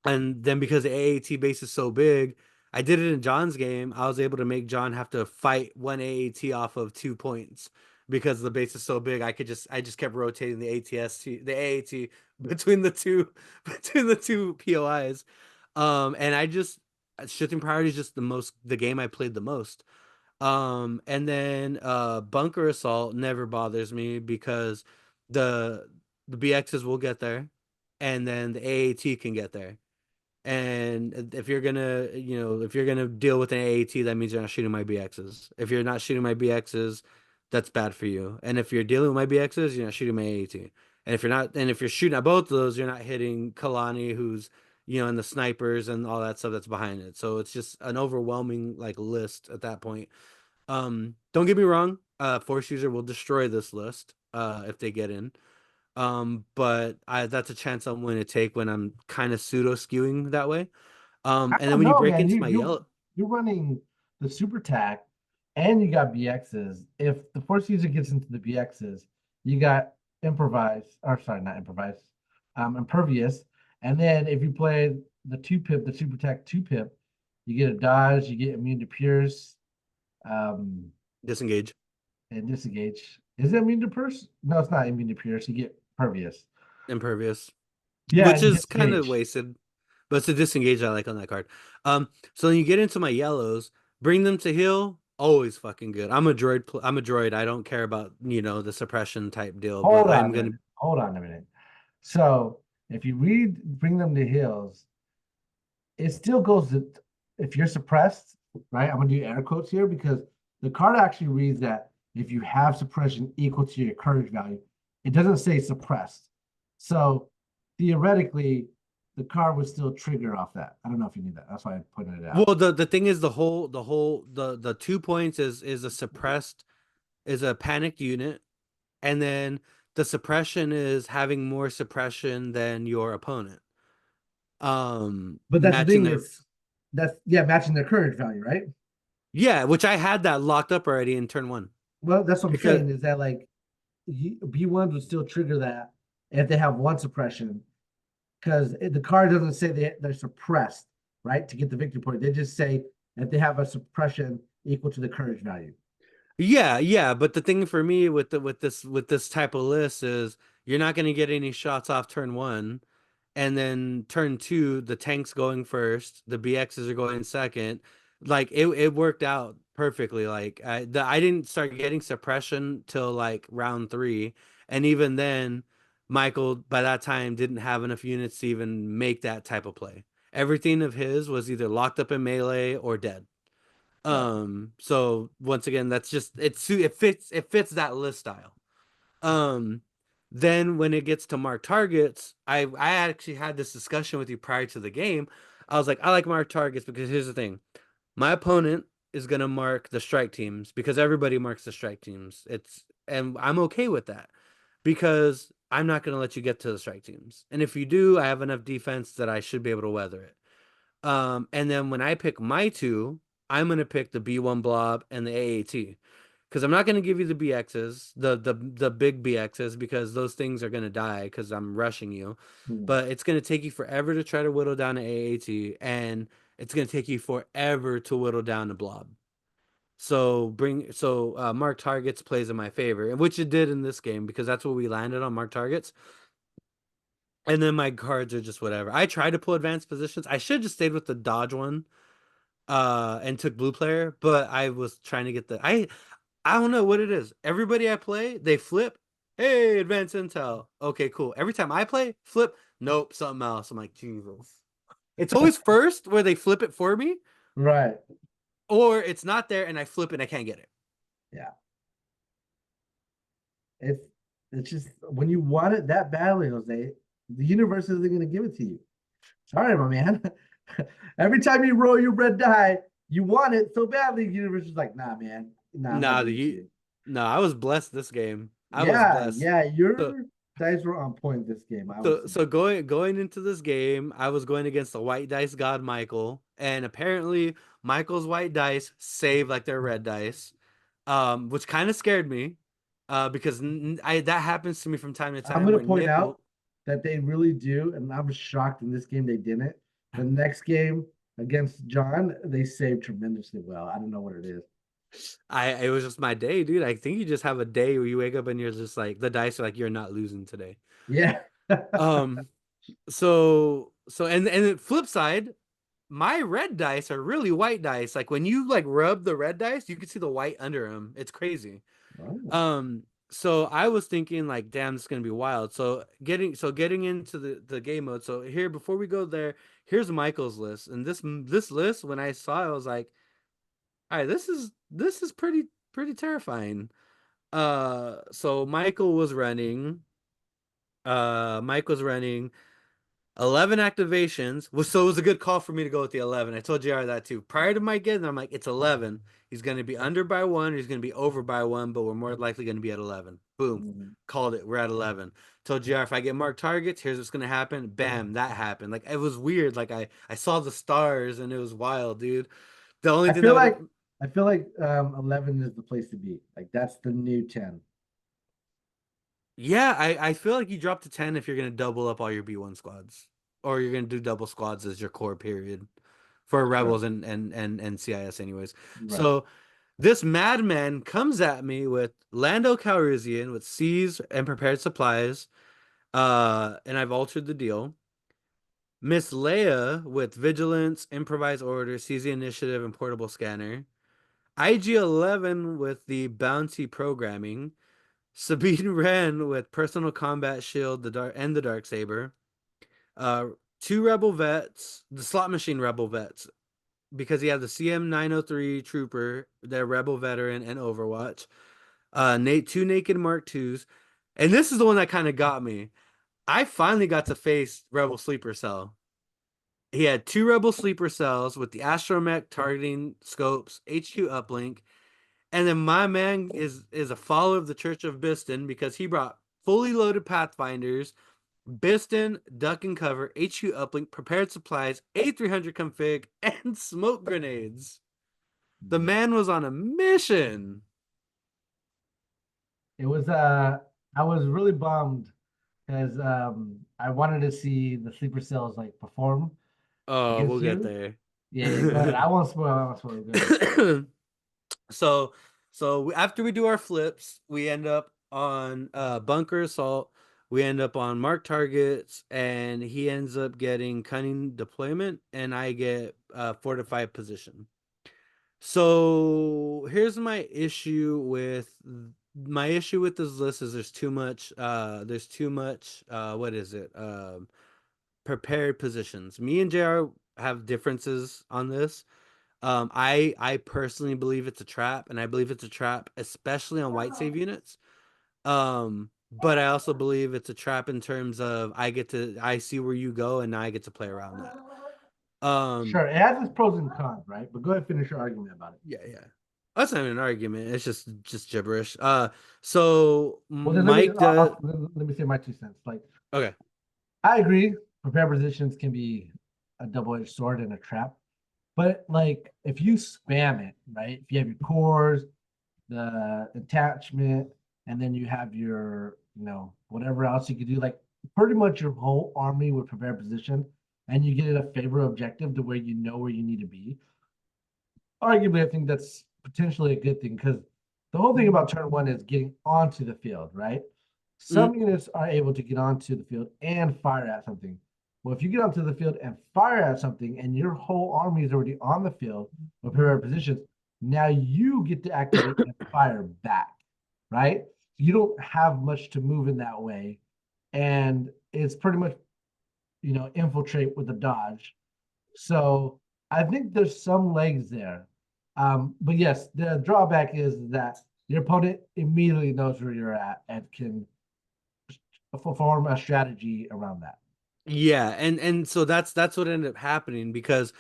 And then because the AAT base is so big, I did it in John's game. I was able to make John have to fight one AAT off of 2 points because the base is so big. I just kept rotating the the AAT between the two between the two POIs. And I just shifting priority is just the game I played the most. And then bunker assault never bothers me because the the BXs will get there, and then the AAT can get there. And if you're gonna, if you're gonna deal with an AAT, that means you're not shooting my BXs. If you're not shooting my BXs, that's bad for you. And if you're dealing with my BXs, you're not shooting my AAT. And if you're shooting at both of those, you're not hitting Kalani, who's, and the snipers and all that stuff that's behind it. So it's just an overwhelming like list at that point. Don't get me wrong, Force User will destroy this list, if they get in. But that's a chance I'm willing to take when I'm kind of pseudo skewing that way. I And then don't when you know, break man. into You my you yellow you're running the super tack, and you got BXs. If the force user gets into the BXs, you got improvise, or sorry, not improvise, impervious. And then if you play the two pip, the super tack two pip, you get a dodge, you get immune to pierce, um, disengage, and disengage. Is it immune to pierce? No, it's not immune to pierce. You get pervious. impervious, Yeah, which and is kind of disengage. wasted, but it's a disengage I like on that card. So then you get into my yellows, bring them to heal. Always fucking good. I'm a droid. I'm a droid. I don't care about the suppression type deal, but Hold on I'm a minute. gonna Hold on a minute. So if you read Bring Them to Hills, it still goes to if you're suppressed, right? I'm gonna do air quotes here because the card actually reads that if you have suppression equal to your courage value, it doesn't say suppressed. So theoretically, the card would still trigger off that. I don't know if you knew that. That's why I pointed it out. Well, the thing is the 2 points is a suppressed is a panicked unit. And then the suppression is having more suppression than your opponent. But that's the Matching thing their is that's yeah, matching their courage value, right? yeah, which I had that locked up already in turn one. Well, that's what I'm Because saying is that like B1s would still trigger that if they have one suppression because the card doesn't say they're suppressed, right? To get the victory point. They just say if they have a suppression equal to the courage value. Yeah, yeah, but the thing for me with the with this type of list is you're not going to get any shots off turn one, and then turn two, the tank's going first, the BXs are going second. Like it worked out perfectly. Like I didn't start getting suppression till like round three, and even then, Michael by that time didn't have enough units to even make that type of play. Everything of his was either locked up in melee or dead. Right. So once again, that's just it fits that list style. Um, then when it gets to mark targets, I actually had this discussion with you prior to the game. I was like, I like mark targets because here's the thing. My opponent is gonna mark the strike teams because everybody marks the strike teams. And I'm okay with that because I'm not gonna let you get to the strike teams. And if you do, I have enough defense that I should be able to weather it. And then when I pick my two, I'm gonna pick the B1 blob and the AAT. Because I'm not gonna give you the BXs, the big BXs, because those things are gonna die because I'm rushing you. Hmm. But it's gonna take you forever to try to whittle down an AAT, and it's gonna take you forever to whittle down a blob. So mark targets plays in my favor, and which it did in this game because that's what we landed on, mark targets. And then my cards are just whatever. I tried to pull advanced positions. I should have just stayed with the dodge one and took blue player, but I was trying to get I don't know what it is. Everybody I play, they flip. Hey, advanced intel. Okay, cool. Every time I play, flip. Nope, something else. I'm like, Jesus. It's always first where they flip it for me, Right. or it's not there and I flip it and I can't get it. Yeah. It's it's just when you want it that badly, Jose, the universe isn't going to give it to you. Sorry, my man. Every time you roll your red die, you want it so badly. The universe is like, nah, man, nah, I'm not Nah, giving it to you. no, I was blessed this game. I was Yeah, blessed. yeah, So your dice were on point this game. I would say. so going into this game, I was going against the white dice god Michael, and apparently Michael's white dice save like their red dice, which kind of scared me, because that happens to me from time to I'm time going to where point out nickel. that they really do, and I was shocked in this game they didn't. The next game against John, they saved tremendously well. I don't know what it is. I it was just my day, dude. I think you just have a day where you wake up and you're just like the dice are like you're not losing today. Yeah. Um, and the flip side, my red dice are really white dice. Like when you like rub the red dice, you can see the white under them. It's crazy. Oh. Um, so I was thinking like, damn, this is gonna be wild. So getting into the game mode. So here, before we go there, here's Michael's list, and this list, when I saw it, I was like, all right, this is pretty terrifying. So Mike was running 11 activations. So it was a good call for me to go with the 11. I told JR that too. Prior to Mike getting, I'm like, it's 11. He's going to be under by one. He's going to be over by one, but we're more likely going to be at 11. Boom. Mhm. Called it. We're at 11. Told JR if I get marked targets, here's what's going to happen. Bam, that happened. Like, it was weird. Like, I saw the stars and it was wild, dude. The only I thing feel that would like have, I feel like 11 is the place to be. Like that's the new 10. yeah, I feel like you drop to 10 if you're going to double up all your B1 squads, or you're going to do double squads as your core period for Right. Rebels and CIS anyways. Right. So this madman comes at me with Lando Calrissian with C's and prepared supplies, and I've altered the deal. Miss Leia with vigilance, improvised order, sees the initiative, and portable scanner. IG-11 with the bounty programming. Sabine Wren with personal combat shield, the dark saber. Uh, two rebel vets, the slot machine rebel vets, because he had the CM 903 trooper, the rebel veteran, and Overwatch. Two naked Mark twos, and this is the one that kind of got me. I finally got to face Rebel Sleeper Cell. He had two Rebel Sleeper Cells with the astromech targeting scopes, HQ uplink, and then my man is a follower of the Church of Biston because he brought fully loaded Pathfinders, Biston, duck and cover, HQ uplink, prepared supplies, A300 config, and smoke grenades. The Mhm. man was on a mission. It was I was really bummed because I wanted to see the sleeper cells like perform Oh, we'll against get you. there. Yeah, yeah, go ahead. I won't spoil. I won't spoil. Go ahead. So So after we do our flips, we end up on bunker assault. We end up on mark targets, and he ends up getting cunning deployment, and I get fortified position. So here's my issue with this list is there's too much what is it? Prepared positions. Me and JR have differences on this. I personally believe it's a trap, and I believe it's a trap, especially on white save units. But I also believe it's a trap in terms of I see where you go, and now I get to play around that. Sure, it has its pros and cons, right? But go ahead and finish your argument about it. Yeah. That's not even an argument. It's just gibberish. So Well, then let me Mike does let me say my 2 cents. Like, okay. I agree, prepared positions can be a double-edged sword and a trap. But like, if you spam it, right? If you have your cores, the attachment, and then you have your, whatever else you could do, like pretty much your whole army with prepared position, and you get a favor objective to where you know where you need to be. Arguably, I think that's potentially a good thing because the whole thing about turn one is getting onto the field, right? Mhm. Some units are able to get onto the field and fire at something. Well, if you get onto the field and fire at something and your whole army is already on the field with prepared positions, now you get to activate and fire back, right? You don't have much to move in that way. And it's pretty much, infiltrate with a dodge. So I think there's some legs there. But yes, the drawback is that your opponent immediately knows where you're at and can form a strategy around that. Yeah, and so that's what ended up happening because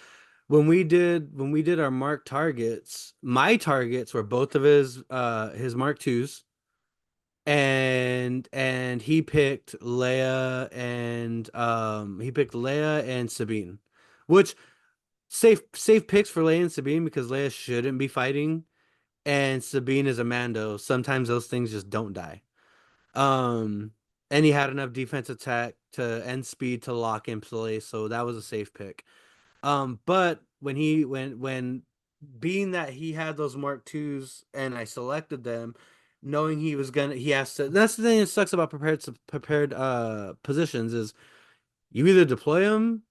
when we did our mark targets, my targets were both of his Mark twos, and he picked Leia and Sabine, which safe picks for Leia and Sabine because Leia shouldn't be fighting, and Sabine is a Mando. Sometimes those things just don't die. Um, and he had enough defense attack to and speed to lock in place, so that was a safe pick. But when being that he had those Mark twos and I selected them, knowing he has to. That's the thing that sucks about prepared positions is you either deploy them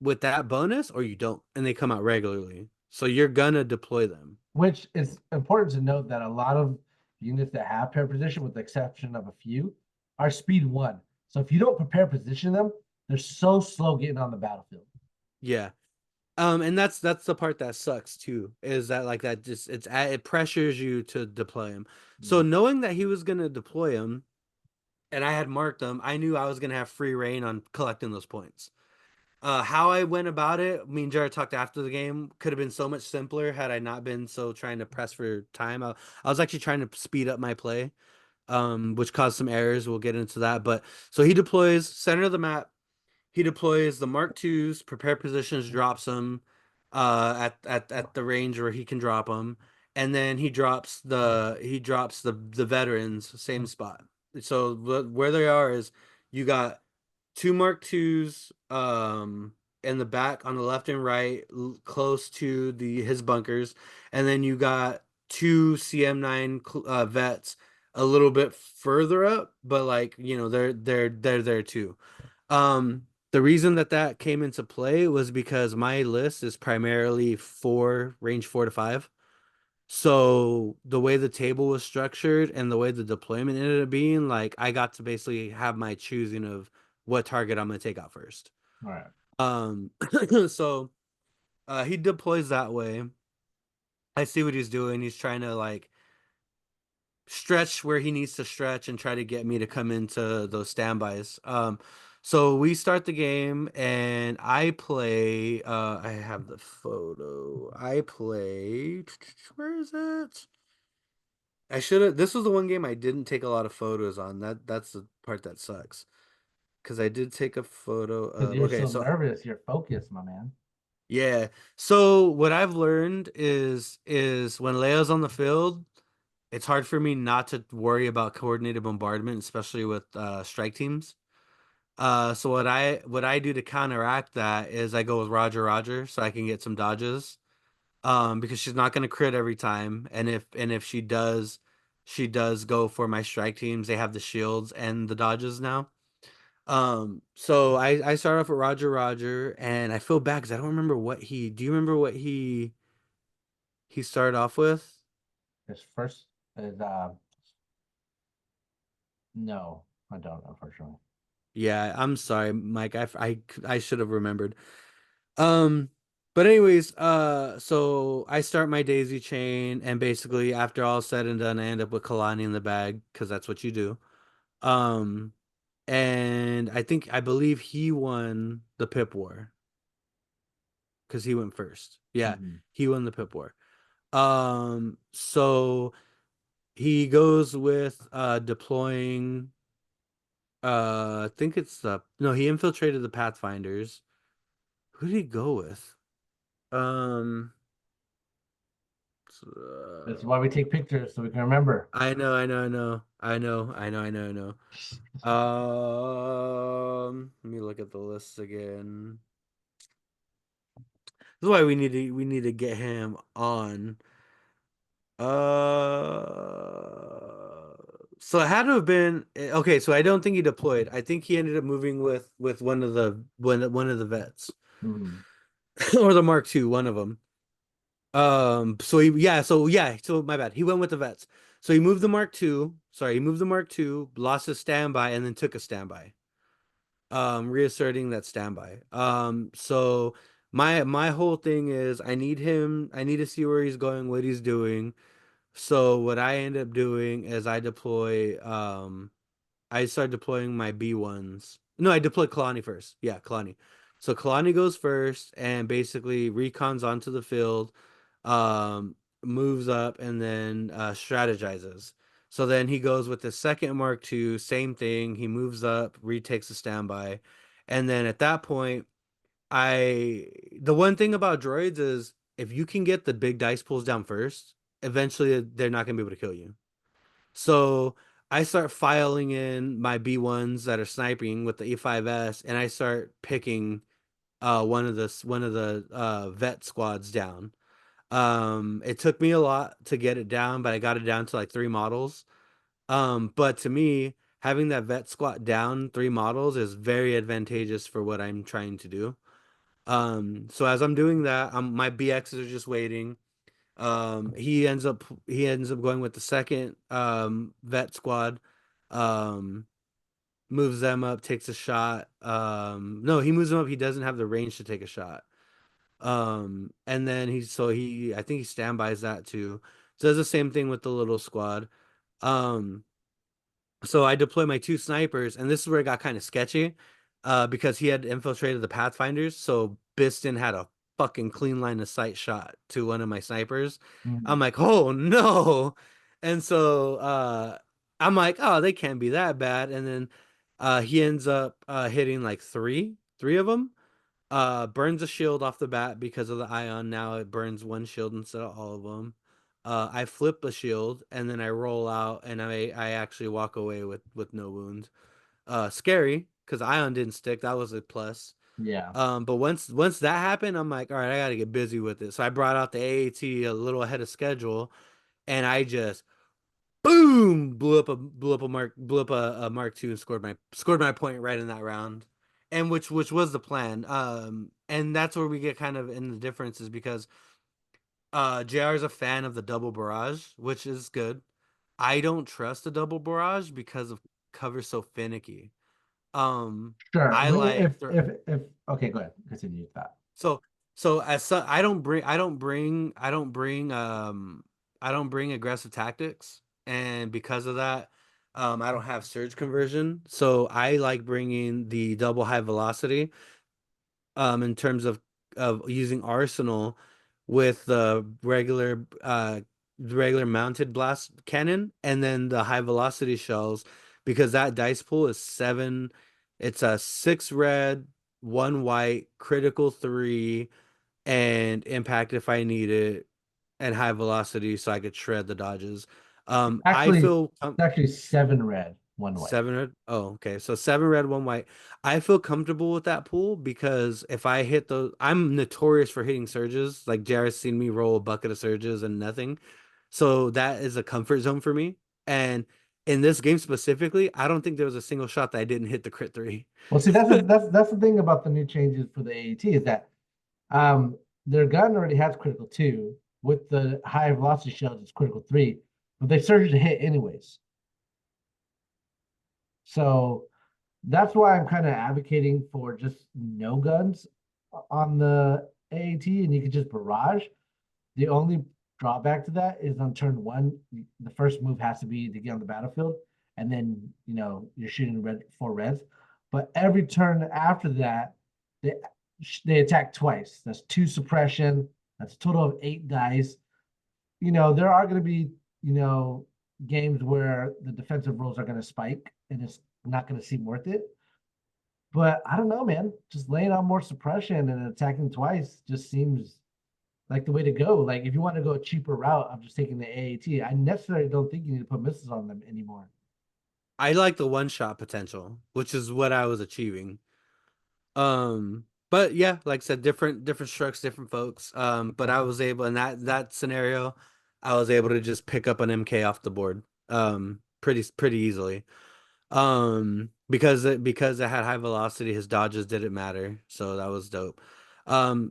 with that bonus or you don't, and they come out regularly. So you're gonna deploy them. Which is important to note that a lot of units that have pair position, with the exception of a few, are speed one. So if you don't prepare position them, they're so slow getting on the battlefield. Yeah. And that's the part that sucks too, is that like that just it pressures you to deploy him. So Yeah. knowing that he was gonna deploy him and I had marked them, I knew I was gonna have free reign on collecting those points. How I went about it, me and Jared talked after the game, could have been so much simpler had I not been so trying to press for time. I was actually trying to speed up my play, which caused some errors. We'll get into that. But so he deploys center of the map. He deploys the Mark twos, prepare positions, drops them at the range where he can drop them, and then he drops the veterans same spot. So where they are is you got two Mark twos in the back on the left and right, close to the his bunkers, and then you got two CM9 vets a little bit further up, but like they're there too. The reason that came into play was because my list is primarily range 4 to 5. So the way the table was structured and the way the deployment ended up being, like I got to basically have my choosing of what target I'm gonna take out first. All right. Um, so he deploys that way. I see what he's doing. He's trying to like stretch where he needs to stretch and try to get me to come into those standbys. So we start the game and I play. I have the photo. I play. Where is it? I should have. This was the one game I didn't take a lot of photos on. That's the part that sucks. Because I did take a photo Because of. you're Okay, so so nervous, you're focused, my man. yeah. So what I've learned is when Leo's on the field, it's hard for me not to worry about coordinated bombardment, especially with strike teams. So what I do to counteract that is I go with Roger Roger so I can get some dodges. because she's not gonna crit every time, and if she does go for my strike teams. They have the shields and the dodges now. So I start off with Roger, and I feel bad because I don't remember what he. Do you remember what he started off with? His first is no, I don't, unfortunately. Yeah, I'm sorry, Mike. I should have remembered. Um, but anyways, so I start my daisy chain, and basically after all said and done, I end up with Kalani in the bag because that's what you do. Um, and I believe he won the Pip War because he went first. Yeah, Mhm. he won the Pip War. So he goes with deploying. I think it's the no. He infiltrated the Pathfinders. Who did he go with? Um. That's why we take pictures so we can remember. I know. Let me look at the list again. This is why we need to get him on. So it had to have been okay. So I don't think he deployed. I think he ended up moving with one of the vets Mhm. or the Mark II, one of them. So my bad. He went with the vets. So he moved the Mark II. Sorry, he moved the Mark II, lost his standby, and then took a standby. Reasserting that standby. So my whole thing is I need to see where he's going, what he's doing. So what I end up doing is I start deploying my B1s. No, I deploy Kalani first. Yeah, Kalani. So Kalani goes first and basically recons onto the field, um, moves up and then strategizes. So then he goes with the second Mark II, same thing. He moves up, retakes the standby. And then at that point, the one thing about droids is if you can get the big dice pulls down first, eventually they're not gonna be able to kill you. So I start filing in my B1s that are sniping with the E5S, and I start picking one of the vet squads down. It took me a lot to get it down, but I got it down to like three models. But to me, having that vet squad down three models is very advantageous for what I'm trying to do. So as I'm doing that, my BXs are just waiting. He ends up going with the second vet squad. Um, Moves them up, takes a shot. No, he moves them up. He doesn't have the range to take a shot. And then I think he standbys that too. So does the same thing with the little squad. Um, so I deploy my two snipers, and this is where it got kind of sketchy, because he had infiltrated the Pathfinders. So Biston had a fucking clean line of sight shot to one of my snipers. I'm Mhm. like, oh no. And so I'm like, oh, they can't be that bad. And then he ends up hitting like three of them. Burns a shield off the bat because of the ion. Now it burns one shield instead of all of them. I flip the shield and then I roll out and I actually walk away with no wound. Scary because ion didn't stick. That was a plus. Yeah. But once that happened, I'm like, all right, I gotta get busy with it. So I brought out the AAT a little ahead of schedule, and I just boom blew up a Mark II and scored my point right in that round, and which was the plan. And that's where we get kind of in the differences because JR is a fan of the double barrage, which is good. I don't trust the double barrage because of cover so finicky. Sure. I like If okay, go ahead. Continue with that. so I don't bring aggressive tactics, and because of that, I don't have surge conversion. So I like bringing the double high velocity. In terms of using arsenal with the regular mounted blast cannon, and then the high velocity shells, because that dice pool is seven. It's a six red, one white, critical three and impact if I need it, and high velocity so I could shred the dodges. It's I actually feel it's actually seven red. one white. Seven red. Oh, okay. So seven red, one white. I feel comfortable with that pool because if I hit those, I'm notorious for hitting surges. Like Jared's seen me roll a bucket of surges and nothing. So that is a comfort zone for me. And in this game specifically, I don't think there was a single shot that I didn't hit the crit three. Well, see, that's the thing about the new changes for the AAT is that their gun already has critical two. With the high velocity shells, it's critical three, but they surge to hit anyways. So that's why I'm kind of advocating for just no guns on the AAT, and you could just barrage. The only drawback to that is on turn one, the first move has to be to get on the battlefield, and then you're shooting red four reds. But every turn after that, they they attack twice. That's two suppression. That's a total of 8 dice. There are going to be games where the defensive rolls are going to spike, and it's not going to seem worth it. But I don't know, man. Just laying on more suppression and attacking twice just seems like the way to go. Like if you want to go a cheaper route, I'm just taking the AAT. I necessarily don't think you need to put missiles on them anymore. I like the one shot potential, which is what I was achieving. But yeah, like I said, different strokes, different folks. But I was able in that scenario, I was able to just pick up an MK off the board, pretty easily. Because it had high velocity, his dodges didn't matter, so that was dope.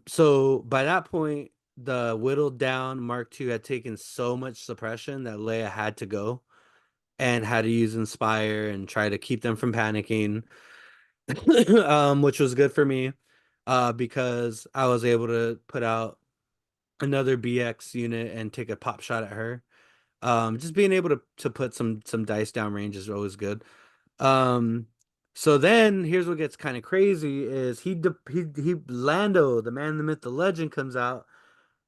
So by that point, the whittled down Mark II had taken so much suppression that Leia had to go and had to use Inspire and try to keep them from panicking. Which was good for me, because I was able to put out another BX unit and take a pop shot at her. Just being able to put some dice down range is always good. Um, so then here's what gets kind of crazy is he Lando, the man, the myth, the legend comes out,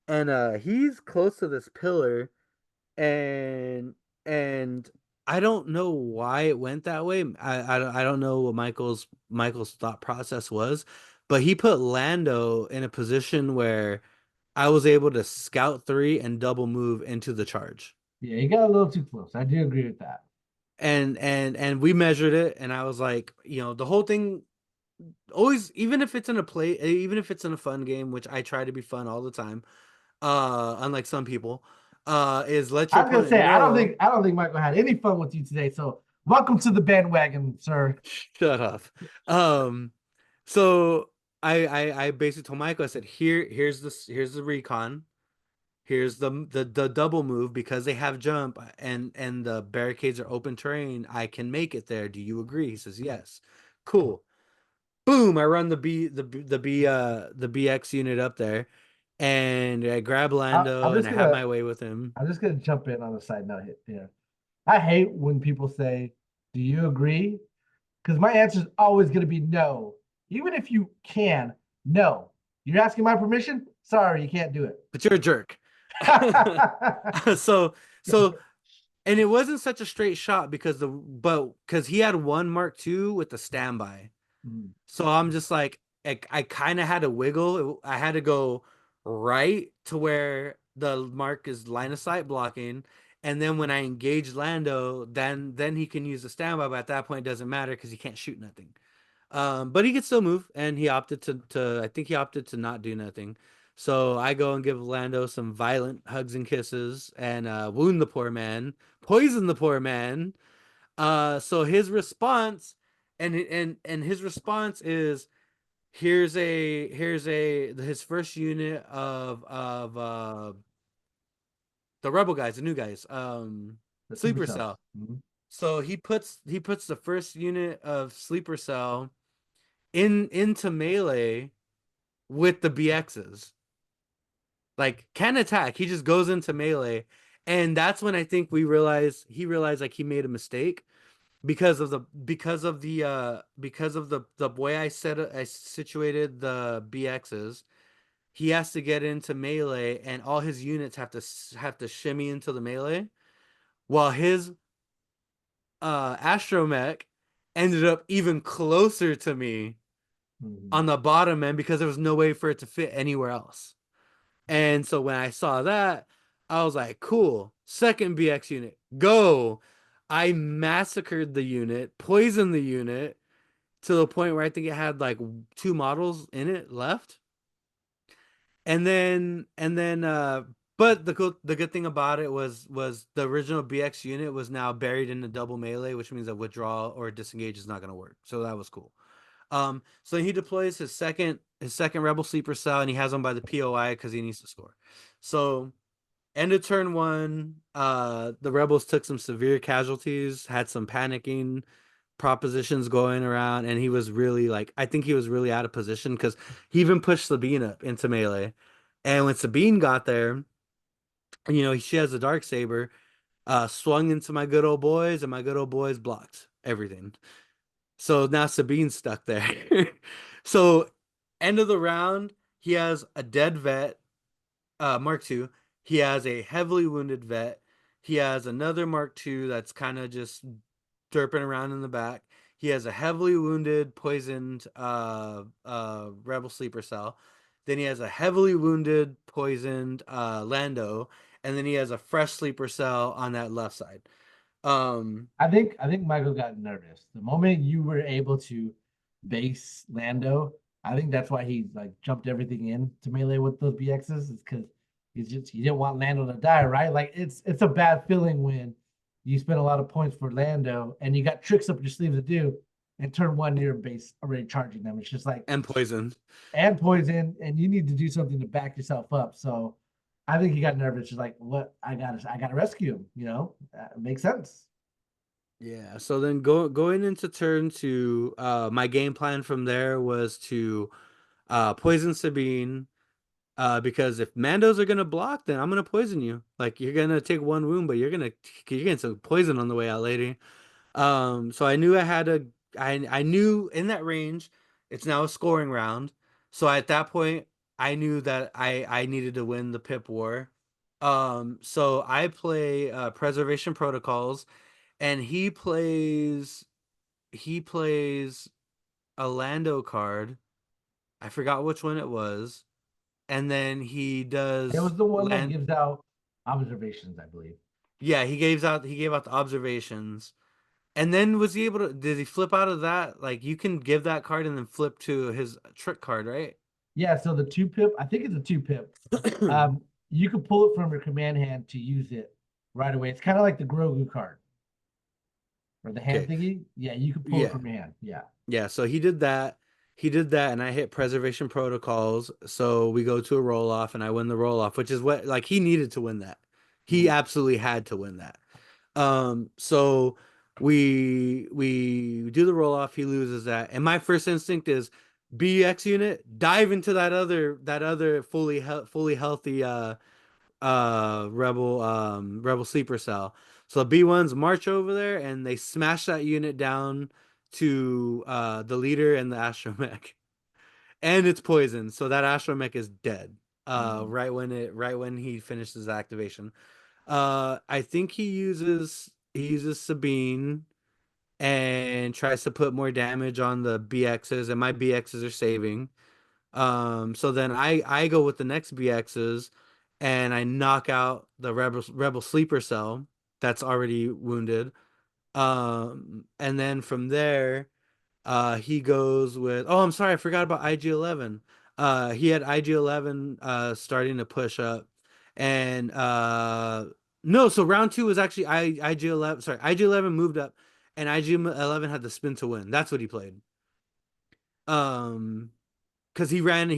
and he's close to this pillar, and and I don't know why it went that way. I don't know what Michael's thought process was, but he put Lando in a position where I was able to scout three and double move into the charge. Yeah, you got a little too close. I do agree with that. And we measured it, and I was like, the whole thing always, even if it's in a play, even if it's in a fun game, which I try to be fun all the time, unlike some people, is let I your was gonna opponent say know. I don't think Michael had any fun with you today. So welcome to the bandwagon, sir. Shut up. Um, so I basically told Michael, I said, here's the recon. Here's the double move because they have jump and the barricades are open terrain. I can make it there. Do you agree? He says yes. Cool. Boom! I run the BX unit up there, and I grab Lando I'm and just I have gonna my way with him. I'm just gonna jump in on a side note here. I hate when people say, "Do you agree?" Because my answer is always gonna be no. Even if you can, no. You're asking my permission? Sorry, you can't do it. But you're a jerk. So so and it wasn't such a straight shot because he had one Mark II with the standby. Mm, So I'm just like, I kind of had to wiggle. I had to go right to where the mark is line of sight blocking, and then when I engage Lando, then he can use the standby. But at that point, it doesn't matter because he can't shoot nothing. But he could still move, and he opted to I think he opted to not do nothing. So I go and give Lando some violent hugs and kisses, and wound the poor man, poison the poor man. So his response, and his response is, here's his first unit of the rebel guys, the new guys, the super sleeper cells. cell. Mhm. So he puts the first unit of sleeper cell into melee with the BXs. Like can attack. He just goes into melee. And that's when I think he realized like he made a mistake because of the way I situated the BXs. He has to get into melee, and all his units have to shimmy into the melee, while his astromech ended up even closer to me Mhm. on the bottom end because there was no way for it to fit anywhere else. And so when I saw that, I was like, cool, second BX unit, go. I massacred the unit, poisoned the unit to the point where I think it had like two models in it left. And then but the good thing about it was the original BX unit was now buried in the double melee, which means that withdrawal or disengage is not gonna work. So that was cool. So he deploys his second rebel sleeper cell and he has him by the POI because he needs to score. So end of turn one, the rebels took some severe casualties, had some panicking propositions going around, and he was really like I think he was really out of position because he even pushed Sabine up into melee. And when Sabine got there, she has a dark saber, swung into my good old boys, and my good old boys blocked everything. So now Sabine's stuck there. So end of the round, he has a dead vet, Mark II. He has a heavily wounded vet. He has another Mark II that's kind of just derping around in the back. He has a heavily wounded, poisoned Rebel sleeper cell. Then he has a heavily wounded, poisoned Lando, and then he has a fresh sleeper cell on that left side. Um, I think Michael got nervous. The moment you were able to base Lando, I think that's why he like jumped everything in to melee with those BXs, is because he didn't want Lando to die, right? Like it's a bad feeling when you spend a lot of points for Lando and you got tricks up your sleeve to do, and turn one you're base already charging them. It's just like and poison. and poison, and you need to do something to back yourself up. So I think he got nervous. Just like, what I gotta rescue him. It makes sense. Yeah, so then going into turn two, my game plan from there was to poison Sabine, because if Mandos are gonna block, then I'm gonna poison you. Like you're gonna take one wound, but you're getting some poison on the way out, lady. So I knew I had to. I knew in that range, it's now a scoring round. So at that point, I knew that I needed to win the pip war. So I play preservation protocols, and he plays a Lando card. I forgot which one it was, and then he It does was the one that land. gives out observations, I believe. Yeah, he gave out the observations. And then was he able to, did he flip out of that? Like you can give that card and then flip to his trick card, right? Yeah, so the two pip, I think it's a two pip. Um, you can pull it from your command hand to use it right away. It's kind of like the Grogu card or the hand Okay. thingy. Yeah, you can pull it Yeah. from your hand. Yeah. Yeah. So he did that. He did that and I hit preservation protocols. So we go to a roll off and I win the roll off, which is what like he needed to win that. He Mhm. absolutely had to win that. So we do the roll off, he loses that. And my first instinct is BX unit, dive into that other fully healthy rebel sleeper cell. So B1s march over there and they smash that unit down to the leader and the astromech. And it's poisoned, so that astromech is dead. Mhm. Right when he finishes activation. I think he uses Sabine and tries to put more damage on the BXs, and my BXs are saving. So then I go with the next BXs and I knock out the rebel sleeper cell that's already wounded. And then from there, he goes with, oh, I'm sorry, I forgot about IG-11. He had IG-11 starting to push up, and no, so round two was actually IG-11. Sorry, IG-11 moved up, and IG-11 had the spin to win. That's what he played. Um, because he ran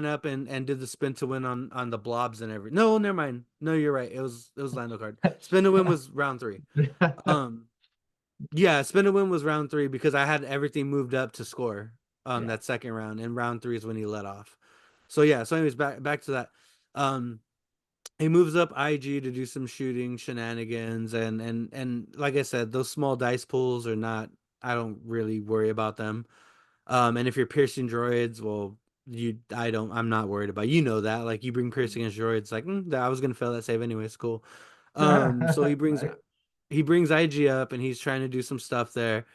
up and did the spin to win on the blobs and every. No, never mind. No, you're right. It was Lando card. Spin to win was round three. Um, yeah, spin to win was round three because I had everything moved up to score Yeah. that second round, and round three is when he let off. So yeah, so anyways, back to that. Um, he moves up IG to do some shooting shenanigans, and like I said, those small dice pools are not. I don't really worry about them. And if you're piercing droids, well, I'm not worried about. You know that, like you bring piercing as droids, like I was gonna fail that save anyways. Cool. So he brings Right. he brings IG up and he's trying to do some stuff there.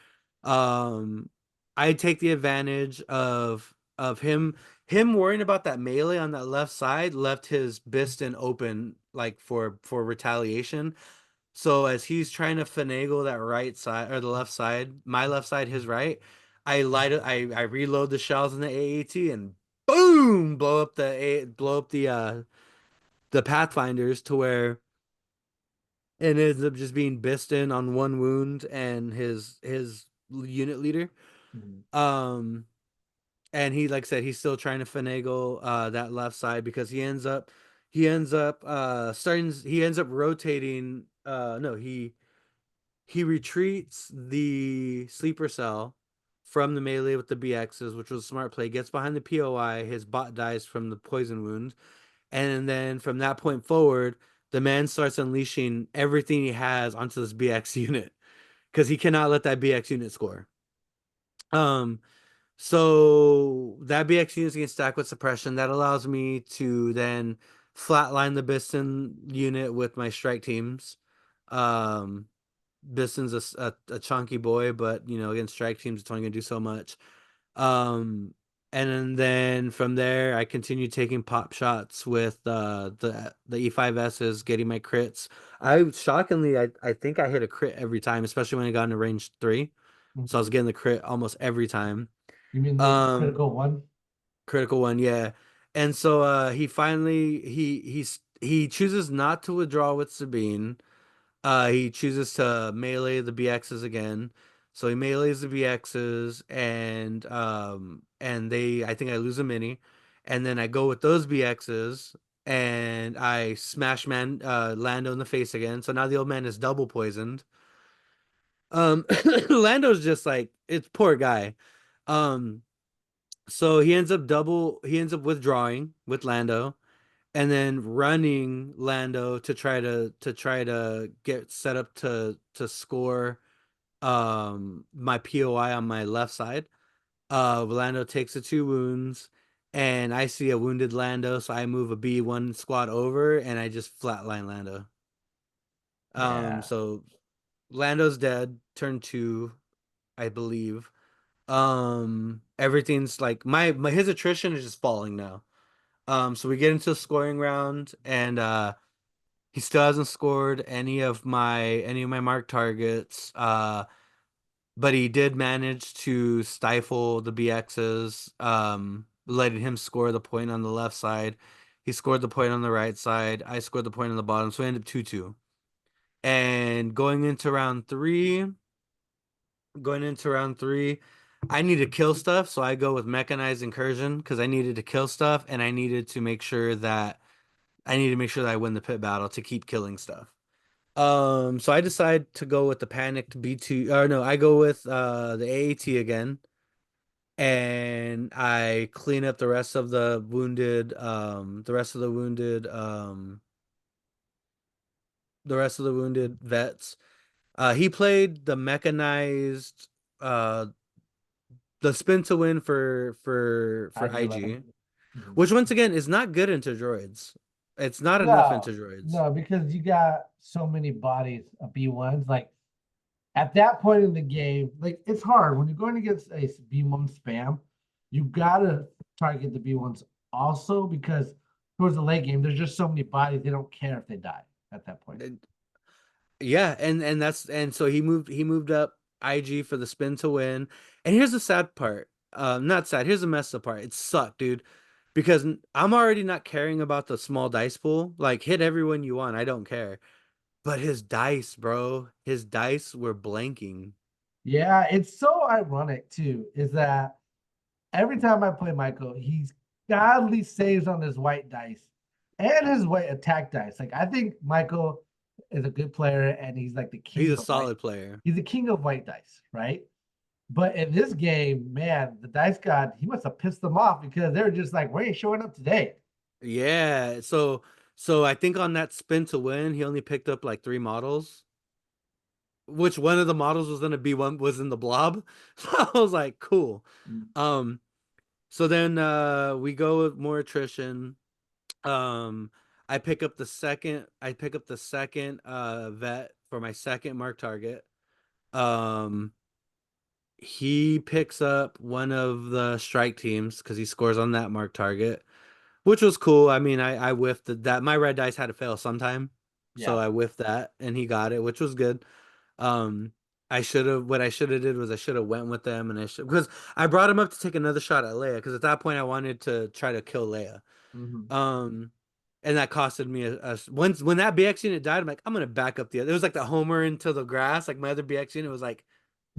Um, I take the advantage of him worrying about that melee on that left side left his Biston open like for retaliation. So as he's trying to finagle that right side or the left side, my left side, his right, I reload the shells in the AAT and boom, blow up the Pathfinders to where it ends up just being Biston on one wound and his unit leader. Mhm. Um, and he, like I said, he's still trying to finagle that left side because he ends up rotating. No, he retreats the sleeper cell from the melee with the BXs, which was a smart play. Gets behind the POI, his bot dies from the poison wound, and then from that point forward, the man starts unleashing everything he has onto this BX unit because he cannot let that BX unit score. Um, so that BX unit can stack with suppression. That allows me to then flatline the Biston unit with my strike teams. Um, Biston's a chunky boy, but against strike teams, it's only gonna do so much. Um, and then from there, I continue taking pop shots with the E5Ss, getting my crits. I think I hit a crit every time, especially when I got into range 3. So I was Mhm. getting the crit almost every time. You mean the Um, critical one? Critical one, yeah. And so he finally he chooses not to withdraw with Sabine. He chooses to melee the BXs again. So he melees the BXs and they I think I lose a mini. And then I go with those BXs and I smash Lando in the face again. So now the old man is double poisoned. Lando's just like it's poor guy. Um so he ends up withdrawing with Lando and then running Lando to try to get set up to score my POI on my left side. Lando takes the 2 wounds and I see a wounded Lando, so I move a B1 squad over and I just flatline Lando. Yeah. So Lando's dead, turn 2, I believe. Everything's like my his attrition is just falling now. So we get into the scoring round, and he still hasn't scored any of my marked targets. But he did manage to stifle the BXs, letting him score the point on the left side. He scored the point on the right side. I scored the point on the bottom, so we ended up 2-2. And going into round three, I need to kill stuff, so I go with mechanized incursion because I needed to kill stuff and I need to make sure that I win the pit battle to keep killing stuff. So I decide to go with the panicked B2, or no, I go with the AAT again, and I clean up the rest of the wounded vets. He played the mechanized, uh, the spin to win for IG-11. IG, Mhm. which once again is not good into droids. It's not enough into No, droids. no, because you got so many bodies of B1s. Like at that point in the game, like it's hard when you're going against a B1 spam, you gotta target the B1s also because towards the late game, there's just so many bodies, they don't care if they die at that point. Yeah, and so he moved up IG for the spin to win. And here's the sad part. Not sad. Here's the messed up part. It sucked, dude, because I'm already not caring about the small dice pool. Like hit everyone you want, I don't care. But his dice, bro, his dice were blanking. Yeah, it's so ironic too, is that every time I play Michael, he's godly saves on his white dice and his white attack dice. Like I think Michael is a good player and he's like the He's king a of white. solid player. He's the king of white dice, right? But in this game, man, the dice god, he must have pissed them off because they're just like, we ain't showing up today. Yeah. So I think on that spin to win, he only picked up like 3 models. Which one of the models was gonna be one was in the blob. So I was like, cool. Um, so then we go with more attrition. Um, I pick up the second vet for my second mark target. Um, he picks up one of the strike teams because he scores on that mark target, which was cool. I mean, I whiffed that my red dice had to fail sometime. So Yeah. I whiffed that and he got it, which was good. Um, what I should have did was I should have went with them and because I brought him up to take another shot at Leia because at that point I wanted to try to kill Leia. Hmm. Um, and that costed me when that BX unit died, I'm like, I'm gonna back up the other. It was like the Homer into the grass, like my other BX unit was like,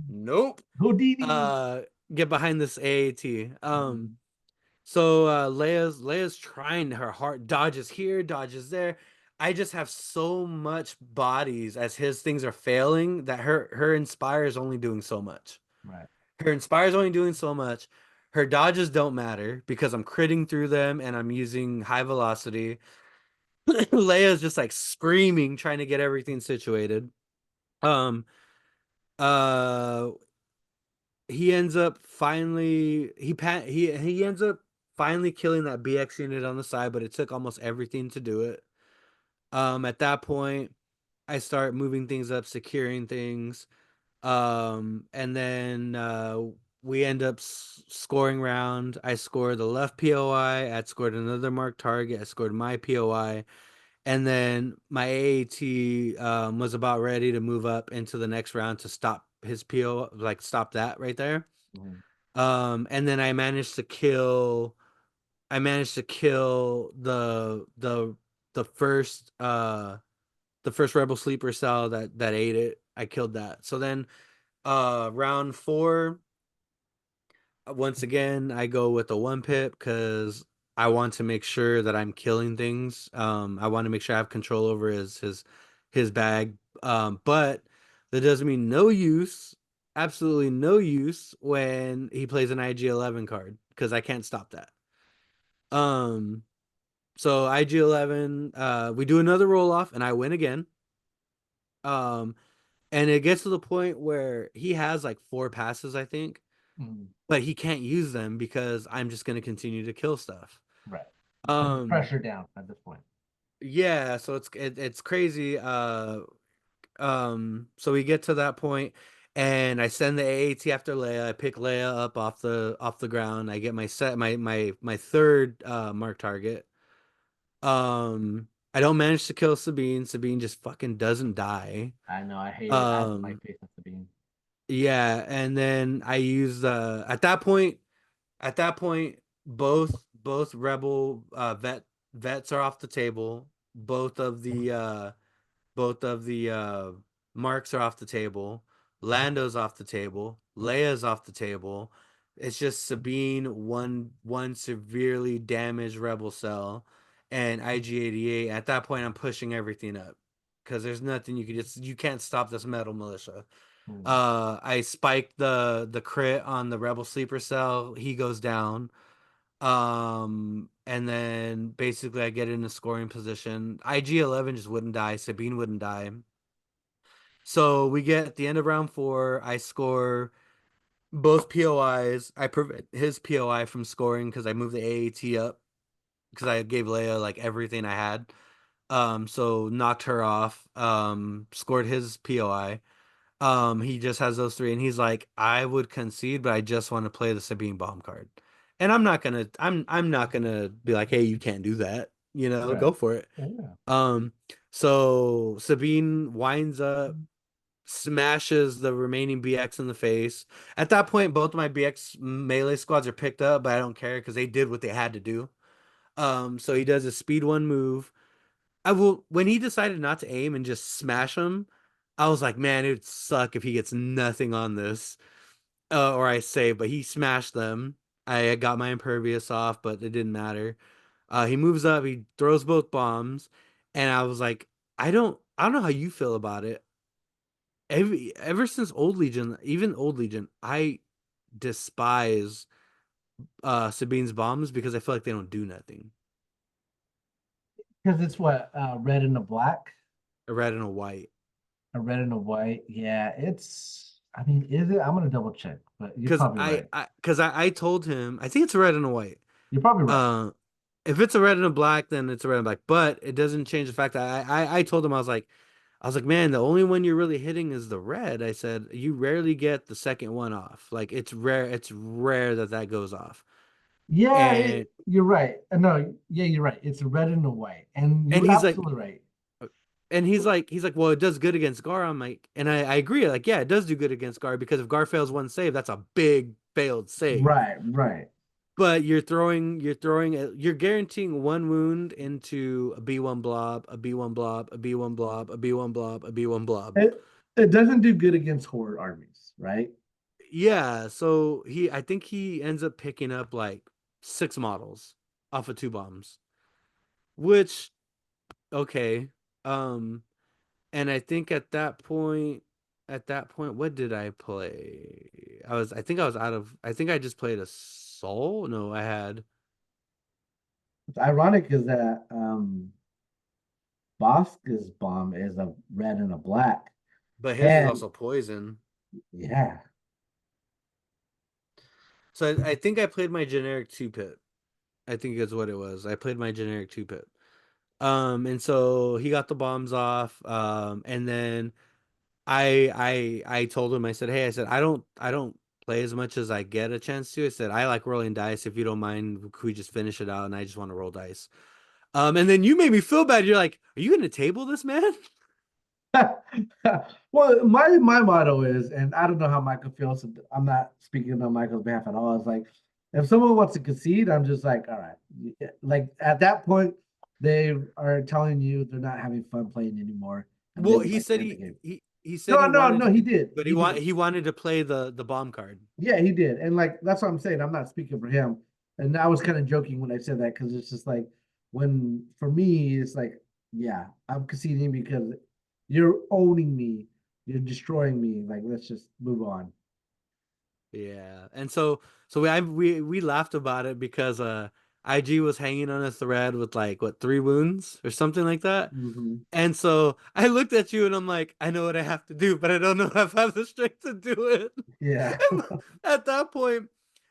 nope. Houdini. Uh, get behind this AAT. Mhm. So Leia's trying her heart dodges here, dodges there. I just have so much bodies as his things are failing that her inspire is only doing so much. Right. Her inspire is only doing so much. Her dodges don't matter because I'm critting through them and I'm using high velocity. Leia's just like screaming, trying to get everything situated. Um, uh, he ends up finally he ends up finally killing that BX unit on the side, but it took almost everything to do it. At that point, I start moving things up, securing things. And then we end up scoring round. I scored the left POI. I scored another marked target. I scored my POI. And then my AAT was about ready to move up into the next round to stop his PO, like stop that right there. Mhm. And then I managed to kill the first rebel sleeper cell that ate it. I killed that. So then round 4, once again, I go with the one pip because I want to make sure that I'm killing things. I want to make sure I have control over his bag. But that doesn't mean no use, absolutely no use when he plays an IG-11 card because I can't stop that. Um, so IG-11, we do another roll off and I win again. Um, and it gets to the point where he has like 4 passes, I think, Mhm. but he can't use them because I'm just going to continue to kill stuff. Right. Put the Um, pressure down at this point. yeah, so it's crazy. So we get to that point, and I send the AAT after Leia. I pick Leia up off the ground. I get my third mark target. I don't manage to kill Sabine. Sabine just fucking doesn't die. I know. I hate it. I don't like Um, facing Sabine. yeah, and then I use at that point, both rebel vets are off the table. Both of the marks are off the table. Lando's off the table. Leia's off the table. It's just Sabine, one severely damaged rebel cell, and IG-88. At that point, I'm pushing everything up because there's nothing you can't stop this metal militia. Mhm. I spiked the crit on the rebel sleeper cell. He goes down. And then basically I get in a scoring position. IG-11 just wouldn't die. Sabine wouldn't die. So we get at the end of round 4. I score both POIs. I prevent his POI from scoring because I moved the AAT up because I gave Leia like everything I had. So knocked her off. Scored his POI. He just has those 3, and he's like, I would concede, but I just want to play the Sabine bomb card. And I'm not gonna be like, hey, you can't do that. Right. Go for it. Yeah. Um, so Sabine winds up, smashes the remaining BX in the face. At that point, both of my BX melee squads are picked up, but I don't care because they did what they had to do. So he does a speed 1 move. I will when he decided not to aim and just smash him, I was like, man, it would suck if he gets nothing on this. Or I save, but he smashed them. I got my impervious off, but it didn't matter. He moves up, he throws both bombs, and I was like, I don't know how you feel about it. Ever since Old Legion, even Old Legion, I despise Sabine's bombs because I feel like they don't do nothing. Because it's what, red and a black, A red and a white. a red and a white. Yeah, it's. I mean, is it? I'm gonna double check, but you're Because probably right. I told him I think it's a red and a white. You're probably right. Uh, if it's a red and a black, then it's a red and black. But it doesn't change the fact that I told him I was like, man, the only one you're really hitting is the red. I said you rarely get the second one off. Like it's rare that that goes off. Yeah, And you're right. No, yeah, you're right. It's a red and a white, and and you're he's like, absolutely right. And he's like, well, it does good against Gar. I'm like, and I agree. Like, yeah, it does do good against Gar because if Gar fails one save, that's a big failed save. Right, right. But you're guaranteeing one wound into a B1 blob, a B1 blob, a B1 blob, a B1 blob, a B1 blob. It doesn't do good against horde armies, right? Yeah, so I think he ends up picking up like 6 models off of 2 bombs, which okay. Um, and I think at that point, what did I play? I think I just played a soul. No, I had, What's ironic is that Bosca's bomb is a red and a black. but his is And also poison. yeah, So I think I played my generic 2 pip. I think is what it was. I played my generic 2 pip. And so he got the bombs off. And then I told him, I said, hey, I said, I don't play as much as I get a chance to. I said, I like rolling dice. If you don't mind, could we just finish it out? And I just want to roll dice. And then you made me feel bad. You're like, are you gonna table this man? well, my motto is, and I don't know how Michael feels. So I'm not speaking on Michael's behalf at all. It's like if someone wants to concede, I'm just like, all right. Yeah, like at that point, they are telling you they're not having fun playing anymore, and they Well, would he like to said end the game. he said No, he no, wanted no. to, He did. but He did. he wanted to play the bomb card. Yeah, he did. And like that's what I'm saying. I'm not speaking for him. And I was kind of joking when I said that because it's just like when for me, it's like, yeah, I'm conceding because you're owning me, you're destroying me. Like, let's just move on. Yeah. And so we laughed about it because IG was hanging on a thread with like what 3 wounds or something like that. Hmm. And so I looked at you and I'm like, I know what I have to do, but I don't know if I have the strength to do it. Yeah. And at that point,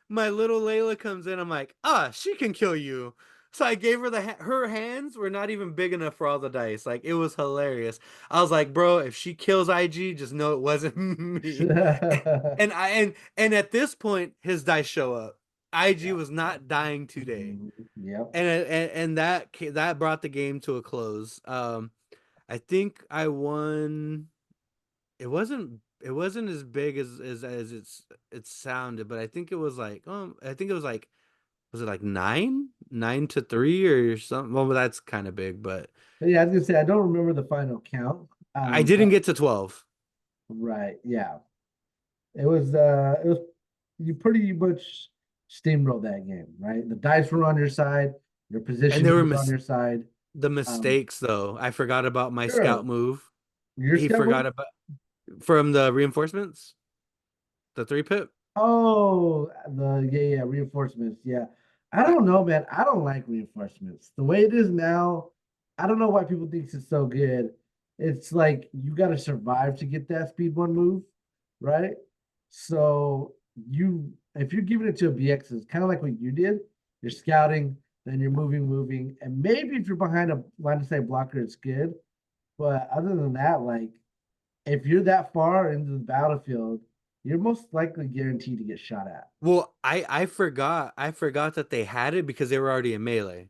my little Layla comes in. I'm like, she can kill you. So I gave her her hands were not even big enough for all the dice. Like it was hilarious. I was like, bro, if she kills IG, just know it wasn't me. Yeah. And at this point, his dice show up. IG was not dying today, Mhm. Yep. and that brought the game to a close. I think I won. It wasn't as big as it sounded, but I think it was like I think it was it like 9-3 or something? Well, that's kind of big, but But yeah, I was gonna say I don't remember the final count. I didn't But get to 12. right, yeah. It was you pretty much steamrolled that game, right? The dice were on your side, your And there positioning were was on your side. the Um, mistakes though. I forgot about my scout sure. move. Your He scout forgot move? about from the reinforcements, the 3 pip. Oh, the yeah, reinforcements. Yeah. I I, don't know, man. I don't like reinforcements. The way it is now, I don't know why people think it's so good. It's like you got to survive to get that speed one move, right? So if you're giving it to a BX, it's kind of like what you did. You're scouting, then you're moving, and maybe if you're behind a line of sight blocker, it's good. But other than that, like if you're that far into the battlefield, you're most likely guaranteed to get shot at. well, I forgot that they had it because they were already in melee.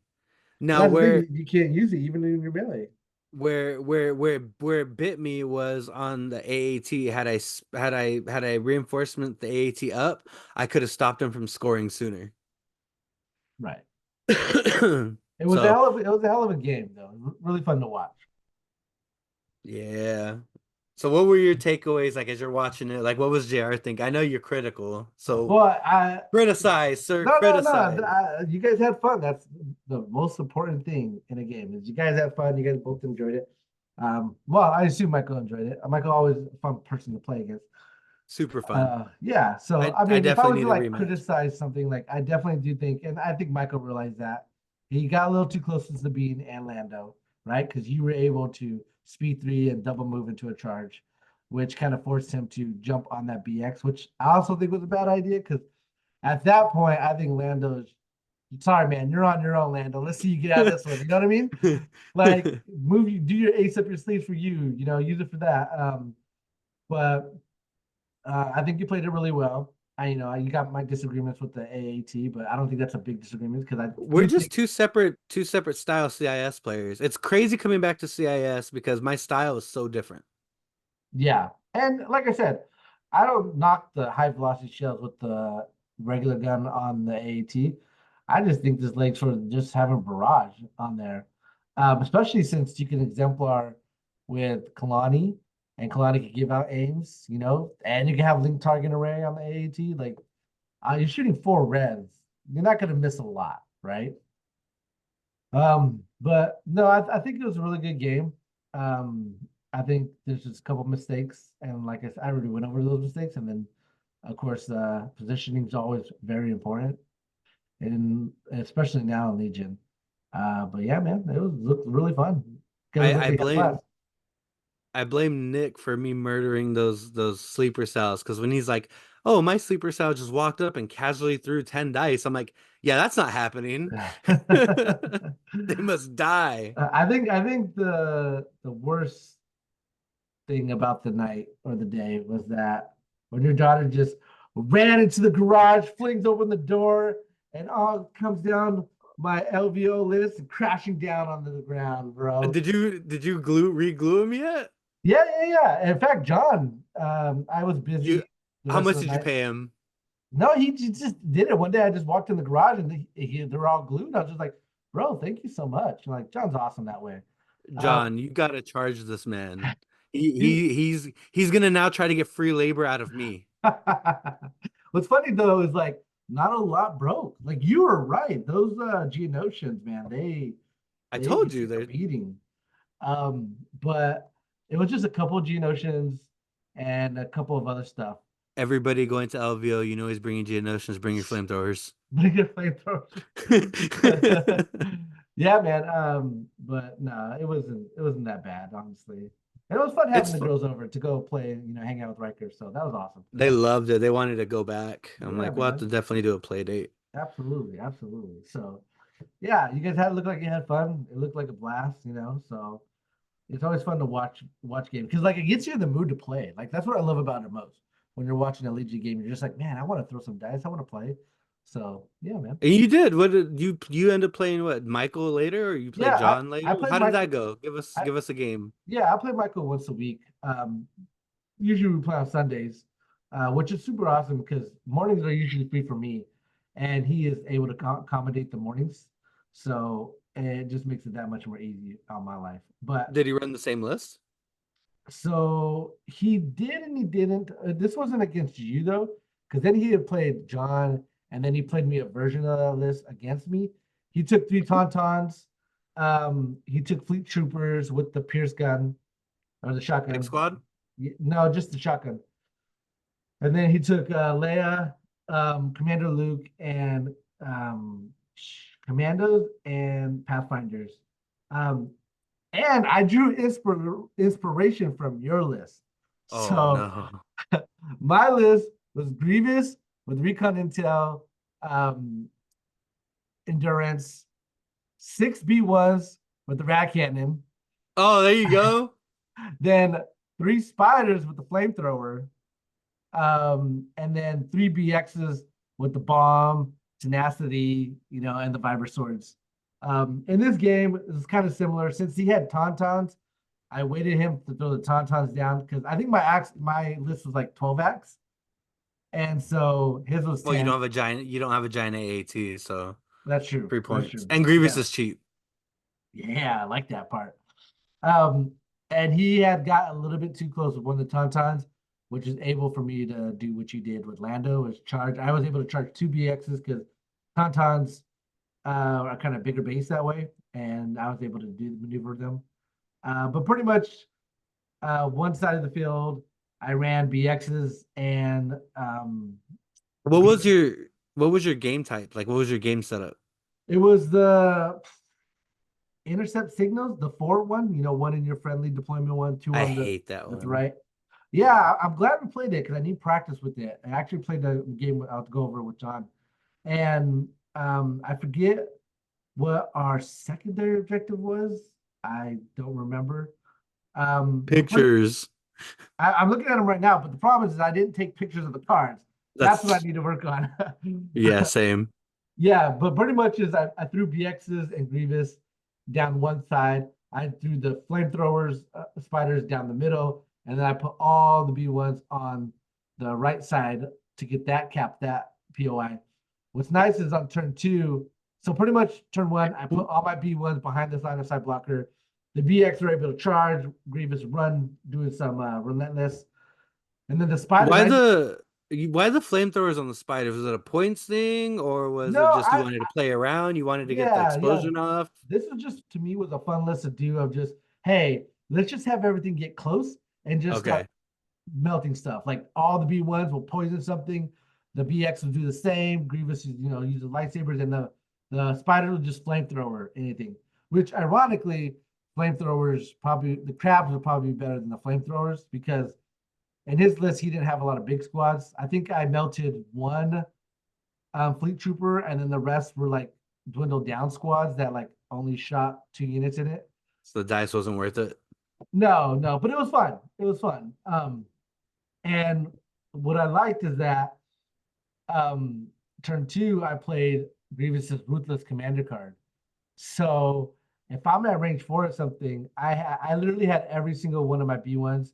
But Now that's the where thing, you can't use it even in your melee. where it bit me was on the AAT. Had I reinforcement the AAT up, I could have stopped him from scoring sooner. Right. So It was a hell of a game though. Really fun to watch. yeah. So what were your takeaways like as you're watching it? Like what was JR think? I know you're critical. So But I criticize, sir, no. criticize. You guys had fun. That's the most important thing in a game is you guys had fun. You guys both enjoyed it. Well, I assume Michael enjoyed it. Michael always a fun person to play against. Super fun. Yeah. So I I I mean, if I definitely was to need a like rematch. criticize something, like I definitely do think, and I think Michael realized that he got a little too close to Sabine and Lando, right? Because you were able to speed three and double move into a charge, which kind of forced him to jump on that BX, which I also think was a bad idea because at that point, I think Lando's sorry, man, you're on your own, Lando. Let's see you get out of this one. You know what I mean? Like move you do your ace up your sleeve for you, use it for that. But I think you played it really well. You got my disagreements with the AAT, but I don't think that's a big disagreement because I We're do just think, two separate style CIS players. It's crazy coming back to CIS because my style is so different. yeah. And like I said, I don't knock the high velocity shells with the regular gun on the AAT. I just think this legs for just having barrage on there, especially since you can exemplar with Kalani, and Kalani can give out aims, and you can have link target array on the AAT. Like you're shooting four reds, you're not going to miss a lot, right? But no, I think it was a really good game. Um, I think there's just a couple mistakes, and like I said, I already went over those mistakes, and then of course, positioning is always very important, and especially now in Legion. But yeah, man, it was looked really fun because it I, looked I like you had blame class. I blame Nick for me murdering those sleeper cells because when he's like, "Oh, my sleeper cell just walked up and casually threw 10 dice," I'm like, "Yeah, that's not happening. They must die." I think the worst thing about the night or the day was that when your daughter just ran into the garage, flings open the door, and all comes down my LVO list and crashing down onto the ground, bro. Did you re-glue him yet? Yeah, yeah, yeah. In fact, John, I was You busy the How rest much of the did you night. pay him? No, he just did it. One day I just walked in the garage and they're all glued. I was just like, bro, thank you so much. Like, John's awesome that way. Um, John, you gotta charge this man. he's He's gonna now try to get free labor out of me. What's funny though is like not a lot broke. Like you were right. Those Geonosians, man, I they told you took a there. beating. But it was just a couple of Geonosians and a couple of other stuff. Everybody going to LVO, he's bringing Geonosians, bring your flamethrowers. Bring a flamethrower. Yeah, man. But no, it wasn't that bad, honestly. And it was fun having It's the fun. girls over to go play, hang out with Riker. So that was awesome. They loved it. They wanted to go back. I'm Yeah, like, we'll have to man. definitely do a play date. Absolutely, absolutely. So yeah, you guys had looked like you had fun. It looked like a blast. So it's always fun to watch games because like it gets you in the mood to play. Like that's what I love about it most. When you're watching a Legion game, you're just like, man, I want to throw some dice. I want to play. So yeah, man. And you did. What did you end up playing what, Michael later or you played Yeah, John I later? played How did Michael. that go? Give us I give us a game. Yeah, I play Michael once a week. Usually we play on Sundays, which is super awesome because mornings are usually free for me, and he is able to accommodate the mornings. So it just makes it that much more easy on my life. But Did he run the same list? so he did and he didn't. This wasn't against you though, because then he had played John, and then he played me a version of that list against me. He took three tauntauns. He took fleet troopers with the Pierce gun or the X shotgun. Squad? No, just the shotgun. And then he took Leia, Commander Luke, and um, Commandos and Pathfinders. Um, and I drew inspiration from your list. Oh So no. my list was Grievous with Recon Intel, um, Endurance, six B1s with the Rat Cannon, Oh, there you go. then three Spiders with the Flamethrower, and then three BXs with the bomb, tenacity, and the vibra swords. In this game, it's kind of similar. Since he had tauntauns, I waited him to throw the tauntauns down because I think my list was like 12 acts, and so his was Well, 10. you don't have a giant AAT, so That's true. three That's points. true. And Grievous Yeah. is cheap. Yeah, I like that part. Um, and he had got a little bit too close with one of the tauntauns, which is able for me to do what you did with Lando, is charge. I was able to charge two BXs because tauntauns are kind of bigger base that way, and I was able to maneuver them. But pretty much one side of the field, I ran BXs and What was Grievous. your what was your game type? Like what was your game setup? It was the intercept signals, the forward one, one in your friendly deployment one, two I on the hate that with the one. right. Yeah, I'm glad we played it because I need practice with it. I actually played the game. I'll go over it with John, and I forget what our secondary objective was. I don't remember. But Pictures. I'm looking at them right now. But the problem is I didn't take pictures of the cards. That's what I That's need to work on. yeah, same. Yeah, but pretty much is I threw BXs and Grievous down one side. I threw the flamethrowers, spiders down the middle, and then I put all the B1s on the right side to get that cap, that POI. What's nice is on turn two, so pretty much turn one, I put all my B1s behind this line of sight blocker. The BX were able to charge, Grievous run, doing some relentless. And then the spiders, Why I the why the flamethrowers on the spiders? Was it a points thing, or was no, it just you wanted to play around? You wanted to get the yeah. explosion off? This is just to me was a fun list to do of just, hey, let's just have everything get close and just start Okay, melting stuff. Like all the B1s will poison something, the BX will do the same. Grievous, use the lightsabers, and the spider will just flamethrower anything. Which ironically, flamethrowers probably the crabs will probably be better than the flamethrowers because in his list he didn't have a lot of big squads. I think I melted one fleet trooper, and then the rest were like dwindled down squads that like only shot 2 units in it. so the dice wasn't worth it. No, no, but it was fun. It was fun. And what I liked is that um, turn two, I played Grievous's Ruthless Commander card. So if I'm at range four or something, I literally had every single one of my B1s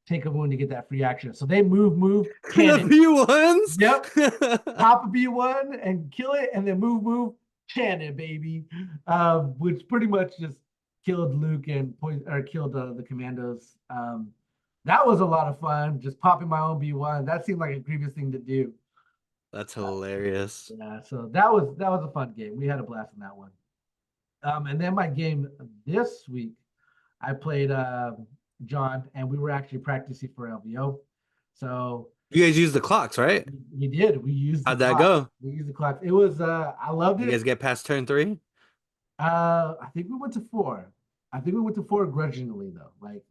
take a wound to get that free action. So they move, The cannon. B1s. Yep, pop a B1 and kill it, and then move, cannon, baby. Which pretty much just killed Luke and or killed the commandos. That was a lot of fun, just popping my own B1. That seemed like a grievous thing to do. That's hilarious. Yeah, so that was a fun game. We had a blast on that one. And then my game this week, I played John, and we were actually practicing for LVO. So You guys use the clocks, right? we did. We used the How'd that clock. go? We used the clock. It was I loved You it. guys get past turn three? I think we went to four. I think we went to four grudgingly though. Like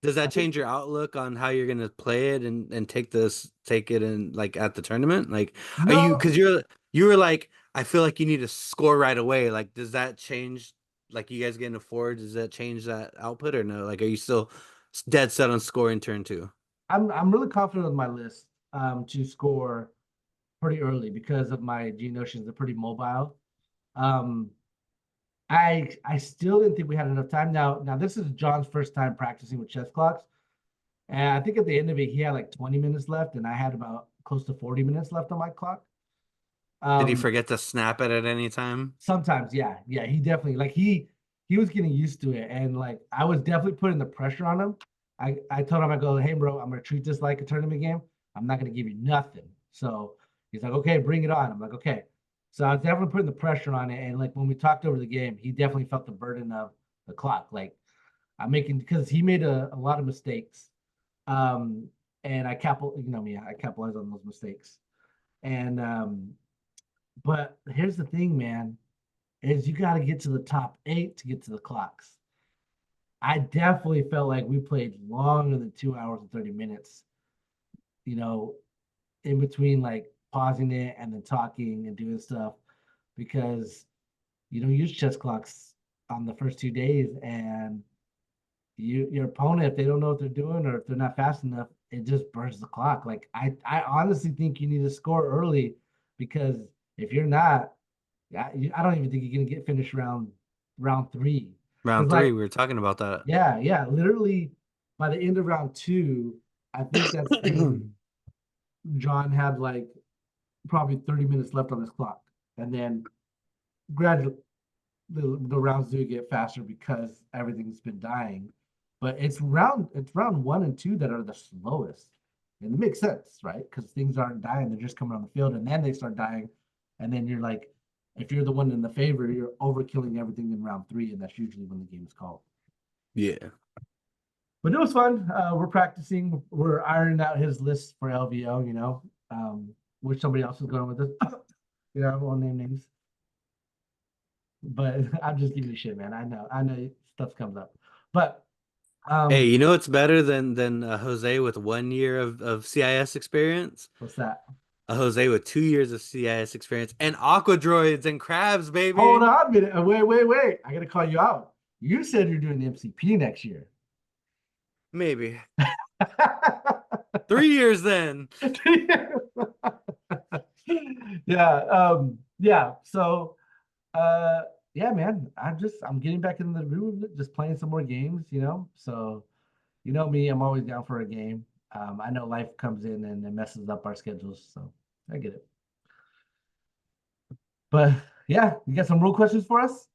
Does I that think change your outlook on how you're gonna play it and take it in like at the tournament? Like, are you no, because you were like, I feel like you need to score right away. Like, does that change? Like, you guys getting a four? Does that change that output or no? Like, are you still dead set on scoring turn two? I'm really confident with my list to score pretty early because of my Geonosians. They're pretty mobile. Um I still didn't think we had enough time. Now this is John's first time practicing with chess clocks. And I think at the end of it, he had like 20 minutes left, and I had about close to 40 minutes left on my clock. Did he Um, forget to snap it at any time? Sometimes, yeah, he definitely like he was getting used to it, and like I was definitely putting the pressure on him. I told him, I go, hey bro, I'm gonna treat this like a tournament game. I'm not gonna give you nothing. So he's like, okay, bring it on. I'm like, okay. So I was definitely putting the pressure on it, and like when we talked over the game, he definitely felt the burden of the clock. Like I'm making because he made a lot of mistakes, um, and I capitalize on those mistakes. And but here's the thing, man, is you got to get to the top eight to get to the clocks. I definitely felt like we played longer than 2 hours and 30 minutes, you know, in between like pausing it and then talking and doing stuff because you don't use chess clocks on the first 2 days, and your opponent, if they don't know what they're doing or if they're not fast enough, it just burns the clock. Like I honestly think you need to score early because if you're not, I don't even think you're gonna get finished round three. Round Because three, like, we were talking about that. yeah, literally by the end of round two, I think that's when John had like probably 30 minutes left on his clock. And then gradually the rounds do get faster because everything's been dying. But it's round one and two that are the slowest. And it makes sense, right? Because things aren't dying, they're just coming on the field and then they start dying. And then you're like, if you're the one in the favor, you're overkilling everything in round three, and that's usually when the game is called. Yeah. But it was fun. We're practicing, we're ironing out his list for LVO, which somebody else is going with us. I won't name names. But I'm just giving you shit, man. I know stuff comes up. But Hey, um, you know what's better than Jose with 1 year of CIS experience? what's that? A Jose with 2 years of CIS experience and Aqua Droids and crabs, Hold baby. on a minute. Wait. I gotta call you out. You said you're doing the MCP next year. Maybe 3 years then. Yeah, yeah. So yeah, man, I'm getting back in the groove of it, just playing some more games, you know. So you know me, I'm always down for a game. I know life comes in and it messes up our schedules, so I get it. But yeah, you got some rule questions for us?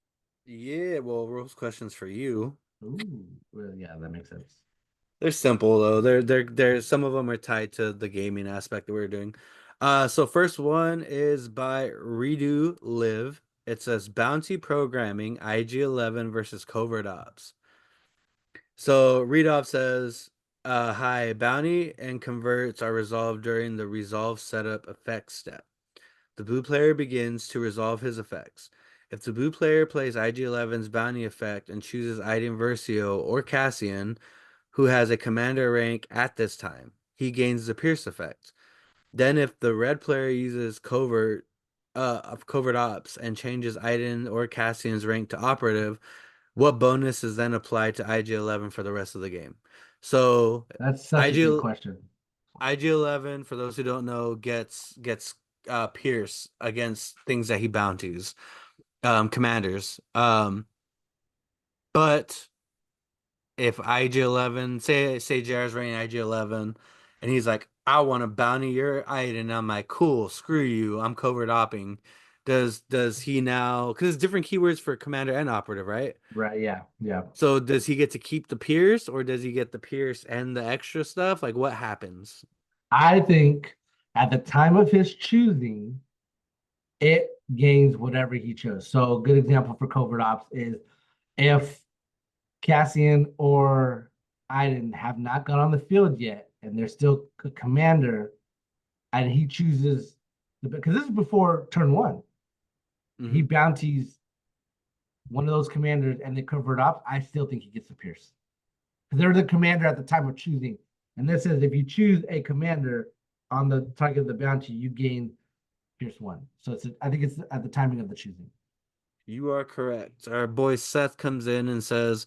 Yeah, well, rules questions for you. Ooh, well, yeah, that makes sense. They're simple though. They're some of them are tied to the gaming aspect that we're doing. So first one is by Redo Live. It says Bounty Programming IG-11 versus Covert Ops. So Read Off says, hi, bounty and converts are resolved during the resolve setup effects step. The blue player begins to resolve his effects. If the blue player plays IG-11's bounty effect and chooses Aiden Versio or Cassian, who has a commander rank at this time, he gains the Pierce effect. Then if the red player uses covert ops and changes Aiden or Cassian's rank to operative, what bonus is then applied to IG-11 for the rest of the game? So That's such a good IG question. IG-11, for those who don't know, gets Pierce against things that he bounties, commanders. But if IG-11, say JR's running IG-11, and he's like, I want to bounty your Aiden, and I'm like, cool, screw you, I'm covert opping. Does he now? Because it's different keywords for commander and operative, right? Right, yeah, yeah. So does he get to keep the Pierce, or does he get the Pierce and the extra stuff? Like what happens? I think at the time of his choosing, it gains whatever he chose. So a good example for covert ops is if Cassian or Iden have not gone on the field yet, and they're still a commander, and he chooses because this is before turn one. He Hmm. bounties one of those commanders and they covert ops. I still think he gets the Pierce because they're the commander at the time of choosing. And this says if you choose a commander on the target of the bounty, you gain Pierce one. So I think it's at the timing of the choosing. You are correct. Our boy Seth comes in and says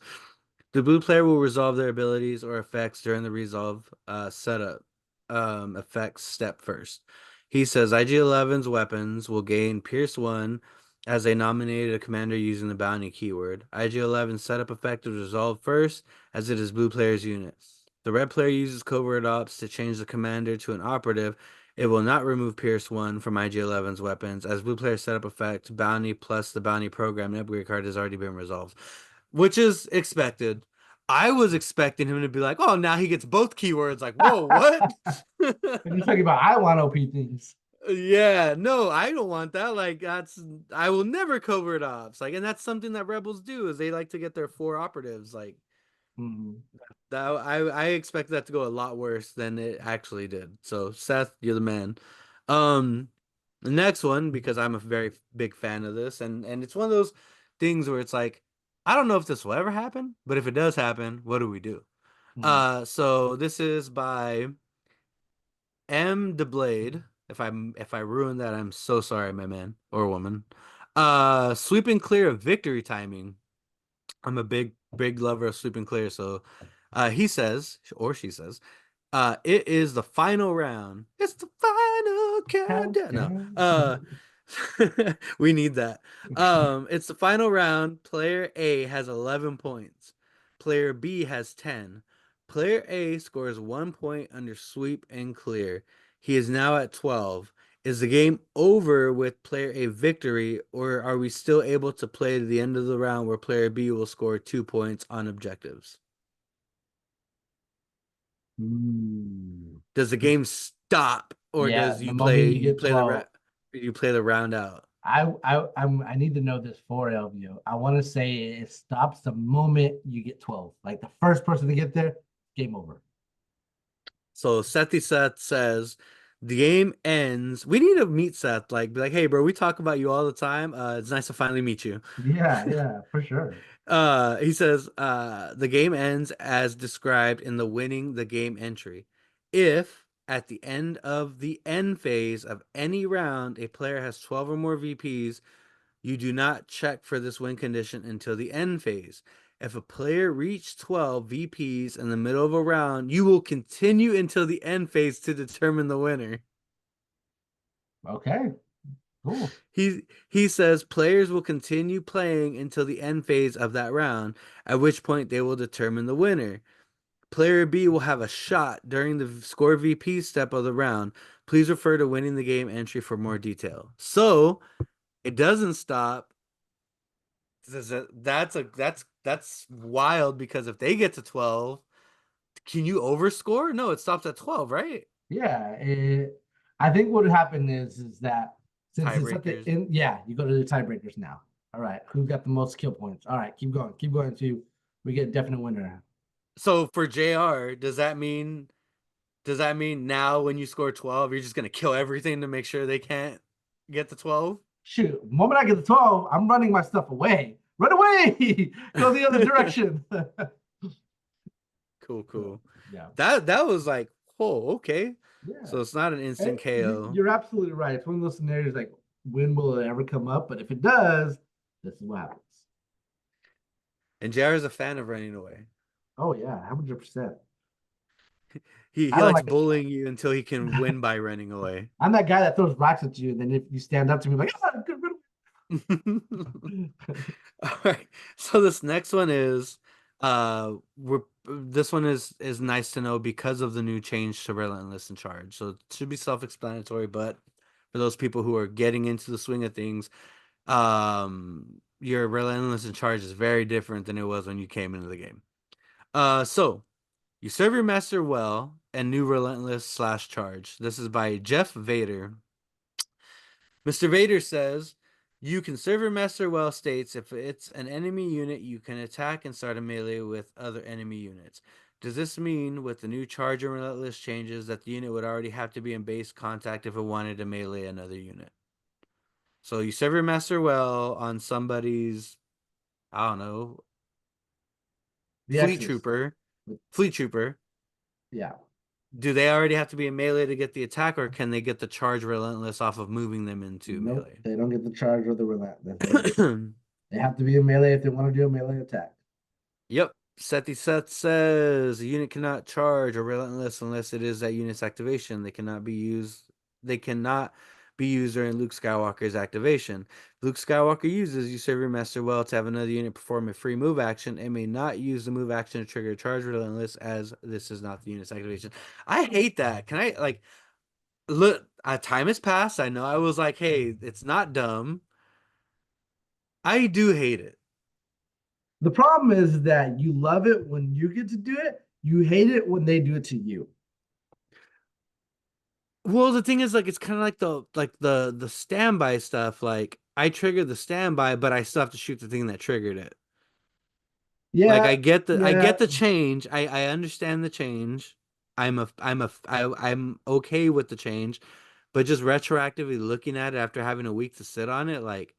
the blue player will resolve their abilities or effects during the resolve setup effects step first. He says IG-11's weapons will gain Pierce 1 as they nominated a commander using the bounty keyword. IG-11 setup effect is resolved first as it is blue player's unit. The red player uses covert ops to change the commander to an operative. It will not remove Pierce 1 from IG-11's weapons as blue player setup effect bounty plus the bounty program upgrade card has already been resolved, which is expected. I was expecting him to be like, "Oh, now he gets both keywords." Like, whoa, what? And you're talking about I want OP things. Yeah, no, I don't want that. Like, I will never covert ops. Like, and that's something that rebels do is they like to get their four operatives. Like Mm. that, I expect that to go a lot worse than it actually did. So, Seth, you're the man. Um, the next one, because I'm a very big fan of this, and it's one of those things where it's like, I don't know if this will ever happen, but if it does happen, what do we do? Mm. So this is by M the Blade. If I ruin that, I'm so sorry, my man or woman. Sweeping clear of victory timing. I'm a big lover of sweeping clear, so he says, or she says, it is the final round. It's the final countdown. No. Countdown. We need that. It's the final round. Player A has 11 points. Player B has 10. Player A scores 1 point under sweep and clear. He is now at 12. Is the game over with player A victory, or are we still able to play to the end of the round where player B will score 2 points on objectives? Ooh. Does the game stop, or Yeah, does the moment you get 12. you play the round out? I need to know this for LVO. I want to say it stops the moment you get 12. Like the first person to get there, game over. So Seth says the game ends. We need to meet Seth. Like, be like, hey, bro, we talk about you all the time. It's nice to finally meet you. Yeah, yeah, for sure. He says, the game ends as described in the winning the game entry. If at the end of the end phase of any round a player has 12 or more VPs, you do not check for this win condition until the end phase. If a player reaches 12 VPs in the middle of a round, you will continue until the end phase to determine the winner. Okay, cool. He says players will continue playing until the end phase of that round, at which point they will determine the winner. Player B will have a shot during the score VP step of the round. Please refer to winning the game entry for more detail. So it doesn't stop. That's wild because if they get to 12, can you overscore? No, it stops at 12, right? Yeah, I think what would happen is that since it's at the Tiebreakers. end, yeah, you go to the tiebreakers now. All right, who got the most kill points? All right, keep going to we get a definite winner. So for JR, does that mean now when you score 12, you're just gonna kill everything to make sure they can't get to 12? Shoot, the moment I get to 12, I'm running my stuff away. Run away, go the other direction. Cool, So cool. yeah, That was like, oh, okay. yeah. So it's not an And instant KO. you're absolutely right. It's one of those scenarios like when will it ever come up? But if it does, this is what happens. And JR is a fan of running away. Oh yeah, 100%. I He don't likes like it. bullying you until he can win by running away. I'm that guy that throws rocks at you, and then if you stand up to me, like, ah, good, All right. So this next one is we're this one is nice to know because of the new change to relentless and charge. So it should be self-explanatory, but for those people who are getting into the swing of things, your relentless and charge is very different than it was when you came into the game. So you serve your master well and new relentless slash charge. This is by Jeff Vader. Mr. Vader says, you can serve your master well states if it's an enemy unit, you can attack and start a melee with other enemy units. Does this mean with the new charge and relentless changes that the unit would already have to be in base contact if it wanted to melee another unit? So you serve your master well on somebody's, I don't know, the fleet X's. trooper, fleet trooper. Yeah. Do they already have to be in melee to get the attack, or can they get the charge relentless off of moving them into Nope. melee? They don't get the charge or the relentless. They have to be a melee if they want to do a melee attack. Yep. Seti Seth says a unit cannot charge or relentless unless it is that unit's activation. They cannot be used. They cannot be used during Luke Skywalker's activation. Luke Skywalker uses you serve your master well to have another unit perform a free move action and may not use the move action to trigger a charge relentless as this is not the unit's activation. I hate that. Can I like look? Time has passed. I know I was like, hey, it's not dumb. I do hate it. The problem is that you love it when you get to do it. You hate it when they do it to you. Well, the thing is, like, it's kind of like the standby stuff. Like, I trigger the standby, but I still have to shoot the thing that triggered it. Like, Yeah, I yeah. get the change. I understand the change. I'm okay with the change, but just retroactively looking at it after having a week to sit on it, like,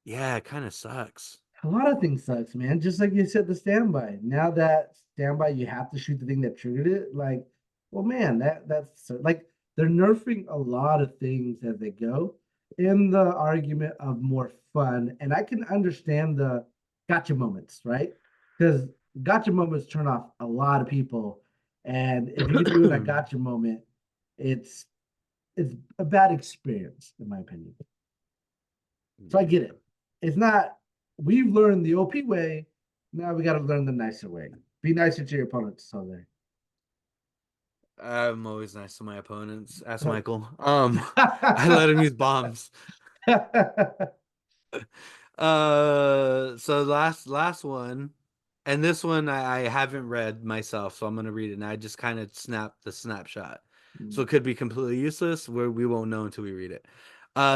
yeah, it kind of sucks. A lot of things sucks, man. Just like you said, the standby. Now that standby, you have to shoot the thing that triggered it. Like, well, man, that's so, like they're nerfing a lot of things as they go in the argument of more fun. And I can understand the gotcha moments, right? Because gotcha moments turn off a lot of people. And if you're doing a gotcha moment, it's it's a bad experience, in my opinion. So I get Yeah, it. It's not, we've learned the OP way. Now we got to learn the nicer way. Be nicer to your opponents, so there. I'm always nice to my opponents. Ask Michael. I let him use bombs. So last one, and this one I haven't read myself, so I'm gonna read it, and I just kind of snapped the snapshot, so it could be completely useless. Where we won't know until we read it.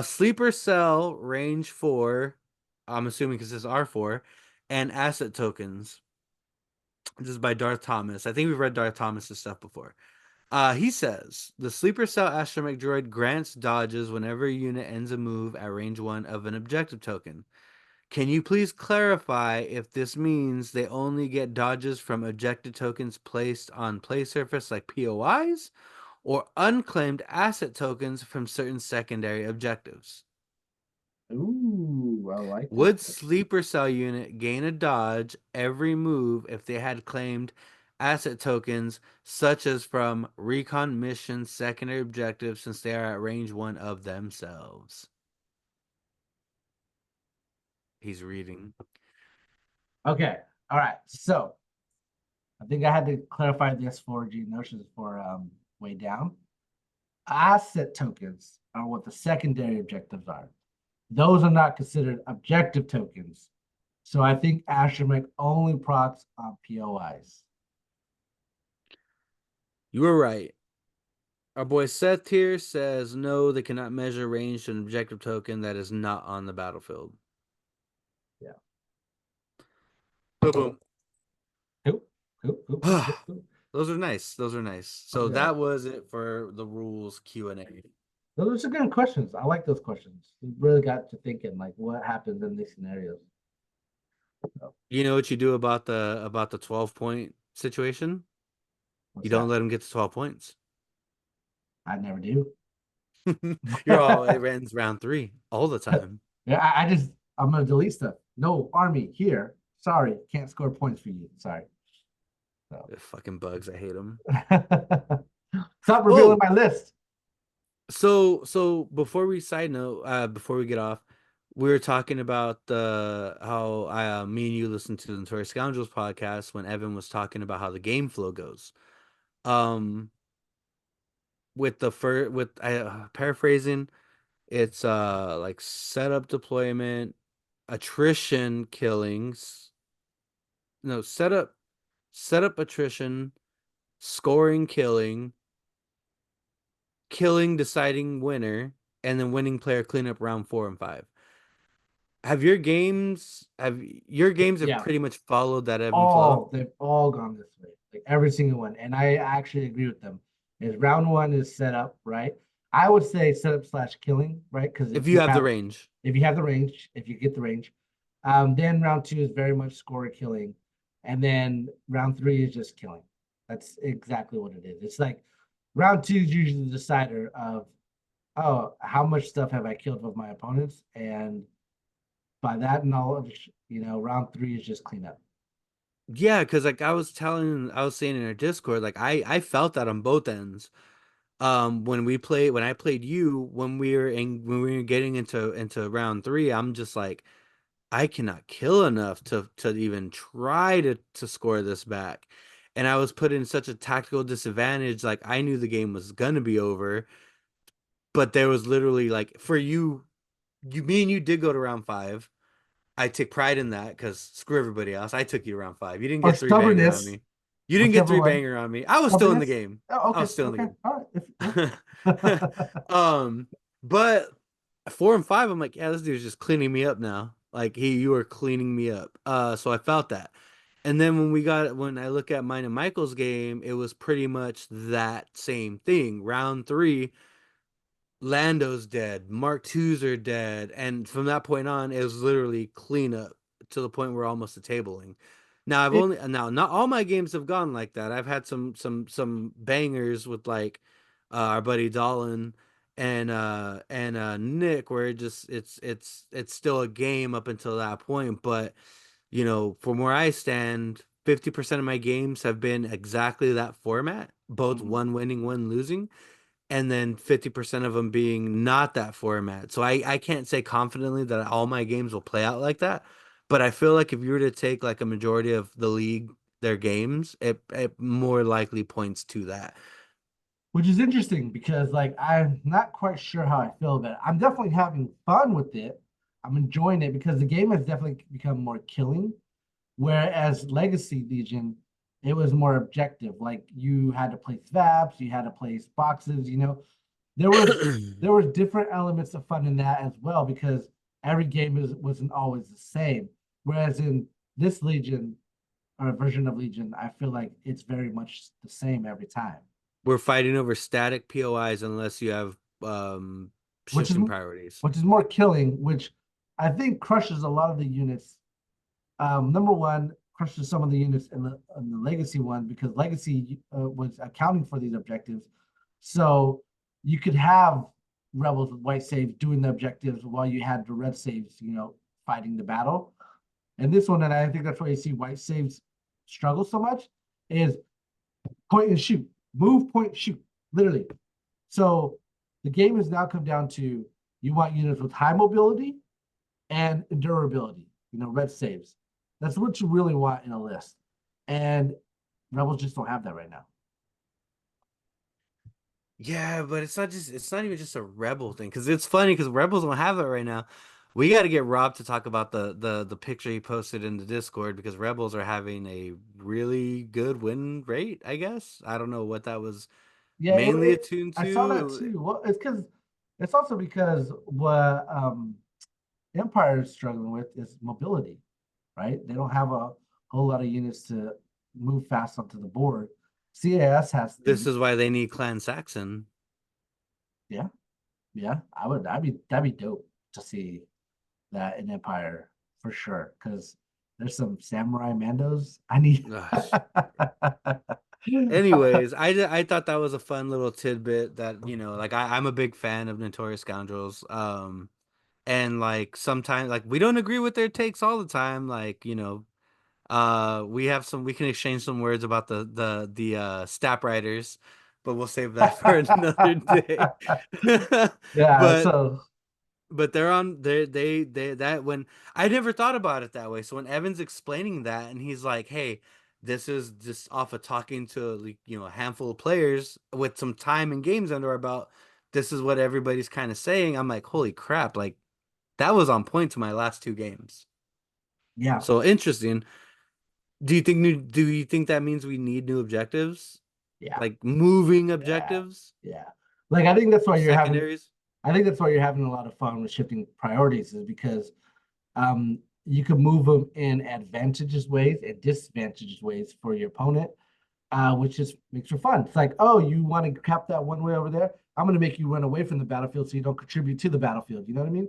Sleeper cell range 4. I'm assuming because it's R4, and asset tokens. This is by Darth Thomas. I think we've read Darth Thomas's stuff before. He says the sleeper cell astromech droid grants dodges whenever a unit ends a move at range 1 of an objective token. Can you please clarify if this means they only get dodges from objective tokens placed on play surface like POIs or unclaimed asset tokens from certain secondary objectives? Ooh, I like this Would question. sleeper cell unit gain a dodge every move if they had claimed asset tokens, such as from recon missions, secondary objectives, since they are at range 1 of themselves. He's reading. Okay. All right. So I think I had to clarify this for G notions for way down. Asset tokens are what the secondary objectives are. Those are not considered objective tokens. So I think Astromech only procs on POIs. You were right. Our boy Seth here says no, they cannot measure range to an objective token that is not on the battlefield. Yeah. Boom, boom. Cool. Cool. Cool. Cool. Cool. Cool. Those are nice. Those are nice. So Yeah. that was it for the rules Q&A. Those are some good questions. I like those questions. You really got to thinking like what happens in these scenarios. So, You know what you do about the 12-point situation? what's You don't that? let them get to 12 points. I never do. You're all it ends round 3 all the time. Yeah, I'm gonna delete stuff. No army here. Sorry, can't score points for you. Sorry. So. The fucking bugs, I hate them. Stop revealing Oh, my list. so before we side note, before we get off, we were talking about the how me and you listened to the Notorious Scoundrels podcast when Evan was talking about how the game flow goes. Um, with the paraphrasing, it's like setup deployment, attrition killings. No, setup attrition, scoring killing deciding winner, and then winning player cleanup round 4 and 5. Have your games have Yeah, pretty much followed that ebb and flow? they've all gone this way, like every single one. And I actually agree with them. Is round one is set up, right? I would say setup slash killing, right? Because If you have the range. if you have the range, if you get the range, then round two is very much score killing, and then round three is just killing. That's exactly what it is. It's like round two is usually the decider of, oh, how much stuff have I killed with my opponents, and by that knowledge, round three is just cleanup. Yeah, because like I was saying in our Discord, like I felt that on both ends. When I played you, when we were getting into round 3, I'm just like, I cannot kill enough to even try to score this back. And I was put in such a tactical disadvantage, like I knew the game was gonna be over, but there was literally like for me and you did go to round 5. I take pride in that because screw everybody else. I took you to round 5. You didn't Or get 3 banger on stubbornness, me. You didn't get whichever 3 one. banger on me. I was still in the Stubbornness. game. Oh, I okay, was still in okay, the all right. game. But 4 and 5, I'm like, yeah, this dude's just cleaning me up now. Like you are cleaning me up. So I felt that. And then when I look at mine and Michael's game, it was pretty much that same thing. Round 3, Lando's dead, Mark II's are dead, and from that point on, it was literally cleanup to the point where almost a tabling. It, Now not all my games have gone like that. I've had some bangers with like our buddy Dolan and Nick where it's still a game up until that point. But from where I stand, 50% of my games have been exactly that format, both Mhm. one winning, one losing, and then 50% of them being not that format. So I can't say confidently that all my games will play out like that. But I feel like if you were to take like a majority of the league, their games, it more likely points to that. Which is interesting because like I'm not quite sure how I feel about it. I'm definitely having fun with it. I'm enjoying it because the game has definitely become more killing. Whereas Legacy Legion, it was more objective. Like you had to place VAPs, you had to place boxes, There was there was different elements of fun in that as well because every game wasn't always the same. Whereas in this Legion or version of Legion, I feel like it's very much the same every time. We're fighting over static POIs unless you have which is shifting priorities. which is more killing, which I think crushes a lot of the units. Number one, crushes some of the units in the legacy one because legacy was accounting for these objectives. So you could have rebels with white saves doing the objectives while you had the red saves, fighting the battle. And this one, and I think that's why you see white saves struggle so much, is Point and shoot, move, point, shoot, literally. So the game has now come down to you want units with high mobility and durability, red saves. That's what you really want in a list. And Rebels just don't have that right now. Yeah, but it's not even just a Rebel thing because it's funny because Rebels don't have it right now. We got to get Rob to talk about the picture he posted in the Discord because Rebels are having a really good win rate, I guess. I don't know what that was Yeah, mainly attuned I saw that to. too. Well, it's also because what Empire is struggling with is mobility, right? They don't have a whole lot of units to move fast onto the board. CAS has This things. is why they need Clan Saxon. Yeah, yeah. That'd be dope to see that in Empire for sure. Because there's some samurai Mandos. I need. Gosh. Anyways, I thought that was a fun little tidbit that, like I'm a big fan of Notorious Scoundrels. And like sometimes like we don't agree with their takes all the time. Like, we can exchange some words about the Stap Riders, but we'll save that for another day. Yeah. But So they're on they that when I never thought about it that way. So when Evan's explaining that and he's like, "Hey, this is just off of talking to like, a handful of players with some time and games under our belt. This is what everybody's kind of saying." I'm like, "Holy crap, like that was on point to my last two games." yeah, So interesting. Do you think that means we need new objectives? yeah, Like moving yeah, objectives yeah. Like I think that's or why you're having. secondaries? I think that's why you're having a lot of fun with shifting priorities, is because you can move them in advantageous ways and disadvantageous ways for your opponent, which just makes for fun. It's like, oh, you want to cap that one way over there? I'm going to make you run away from the battlefield so you don't contribute to the battlefield. You know what I mean?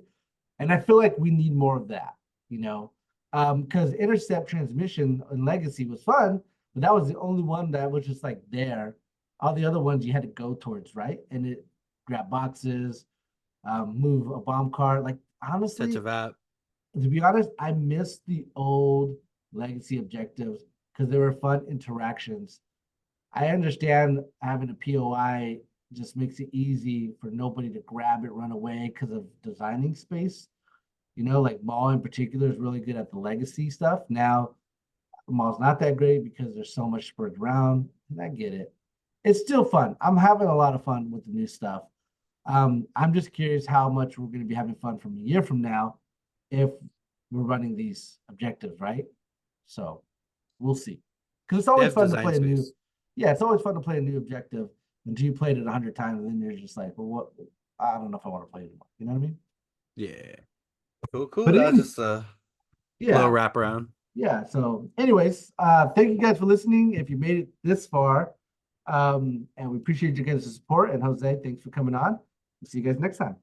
And I feel like we need more of that, because intercept transmission and legacy was fun, but that was the only one that was just like there. All the other ones you had to go towards, right? And it grab boxes, move a bomb cart. Like Touch honestly, of app. to be honest, I miss the old legacy objectives because they were fun interactions. I understand having a POI just makes it easy for nobody to grab it, run away because of designing space. Like Maul in particular is really good at the legacy stuff. Now, Maul's not that great because there's so much spread around, and I get it. It's still fun. I'm having a lot of fun with the new stuff. I'm just curious how much we're going to be having fun from a year from now if we're running these objectives, right? So we'll see. Because it's They always have fun to design play a new, space. yeah, it's always fun to play a new objective until you played it 100 times and then you're just like, well, what? I don't know if I want to play it anymore. You know what I mean? Yeah. Cool, cool. But That was any, just a little yeah, wraparound. yeah. So, anyways, thank you guys for listening. If you made it this far, and we appreciate you guys' support. And Jose, thanks for coming on. We'll see you guys next time.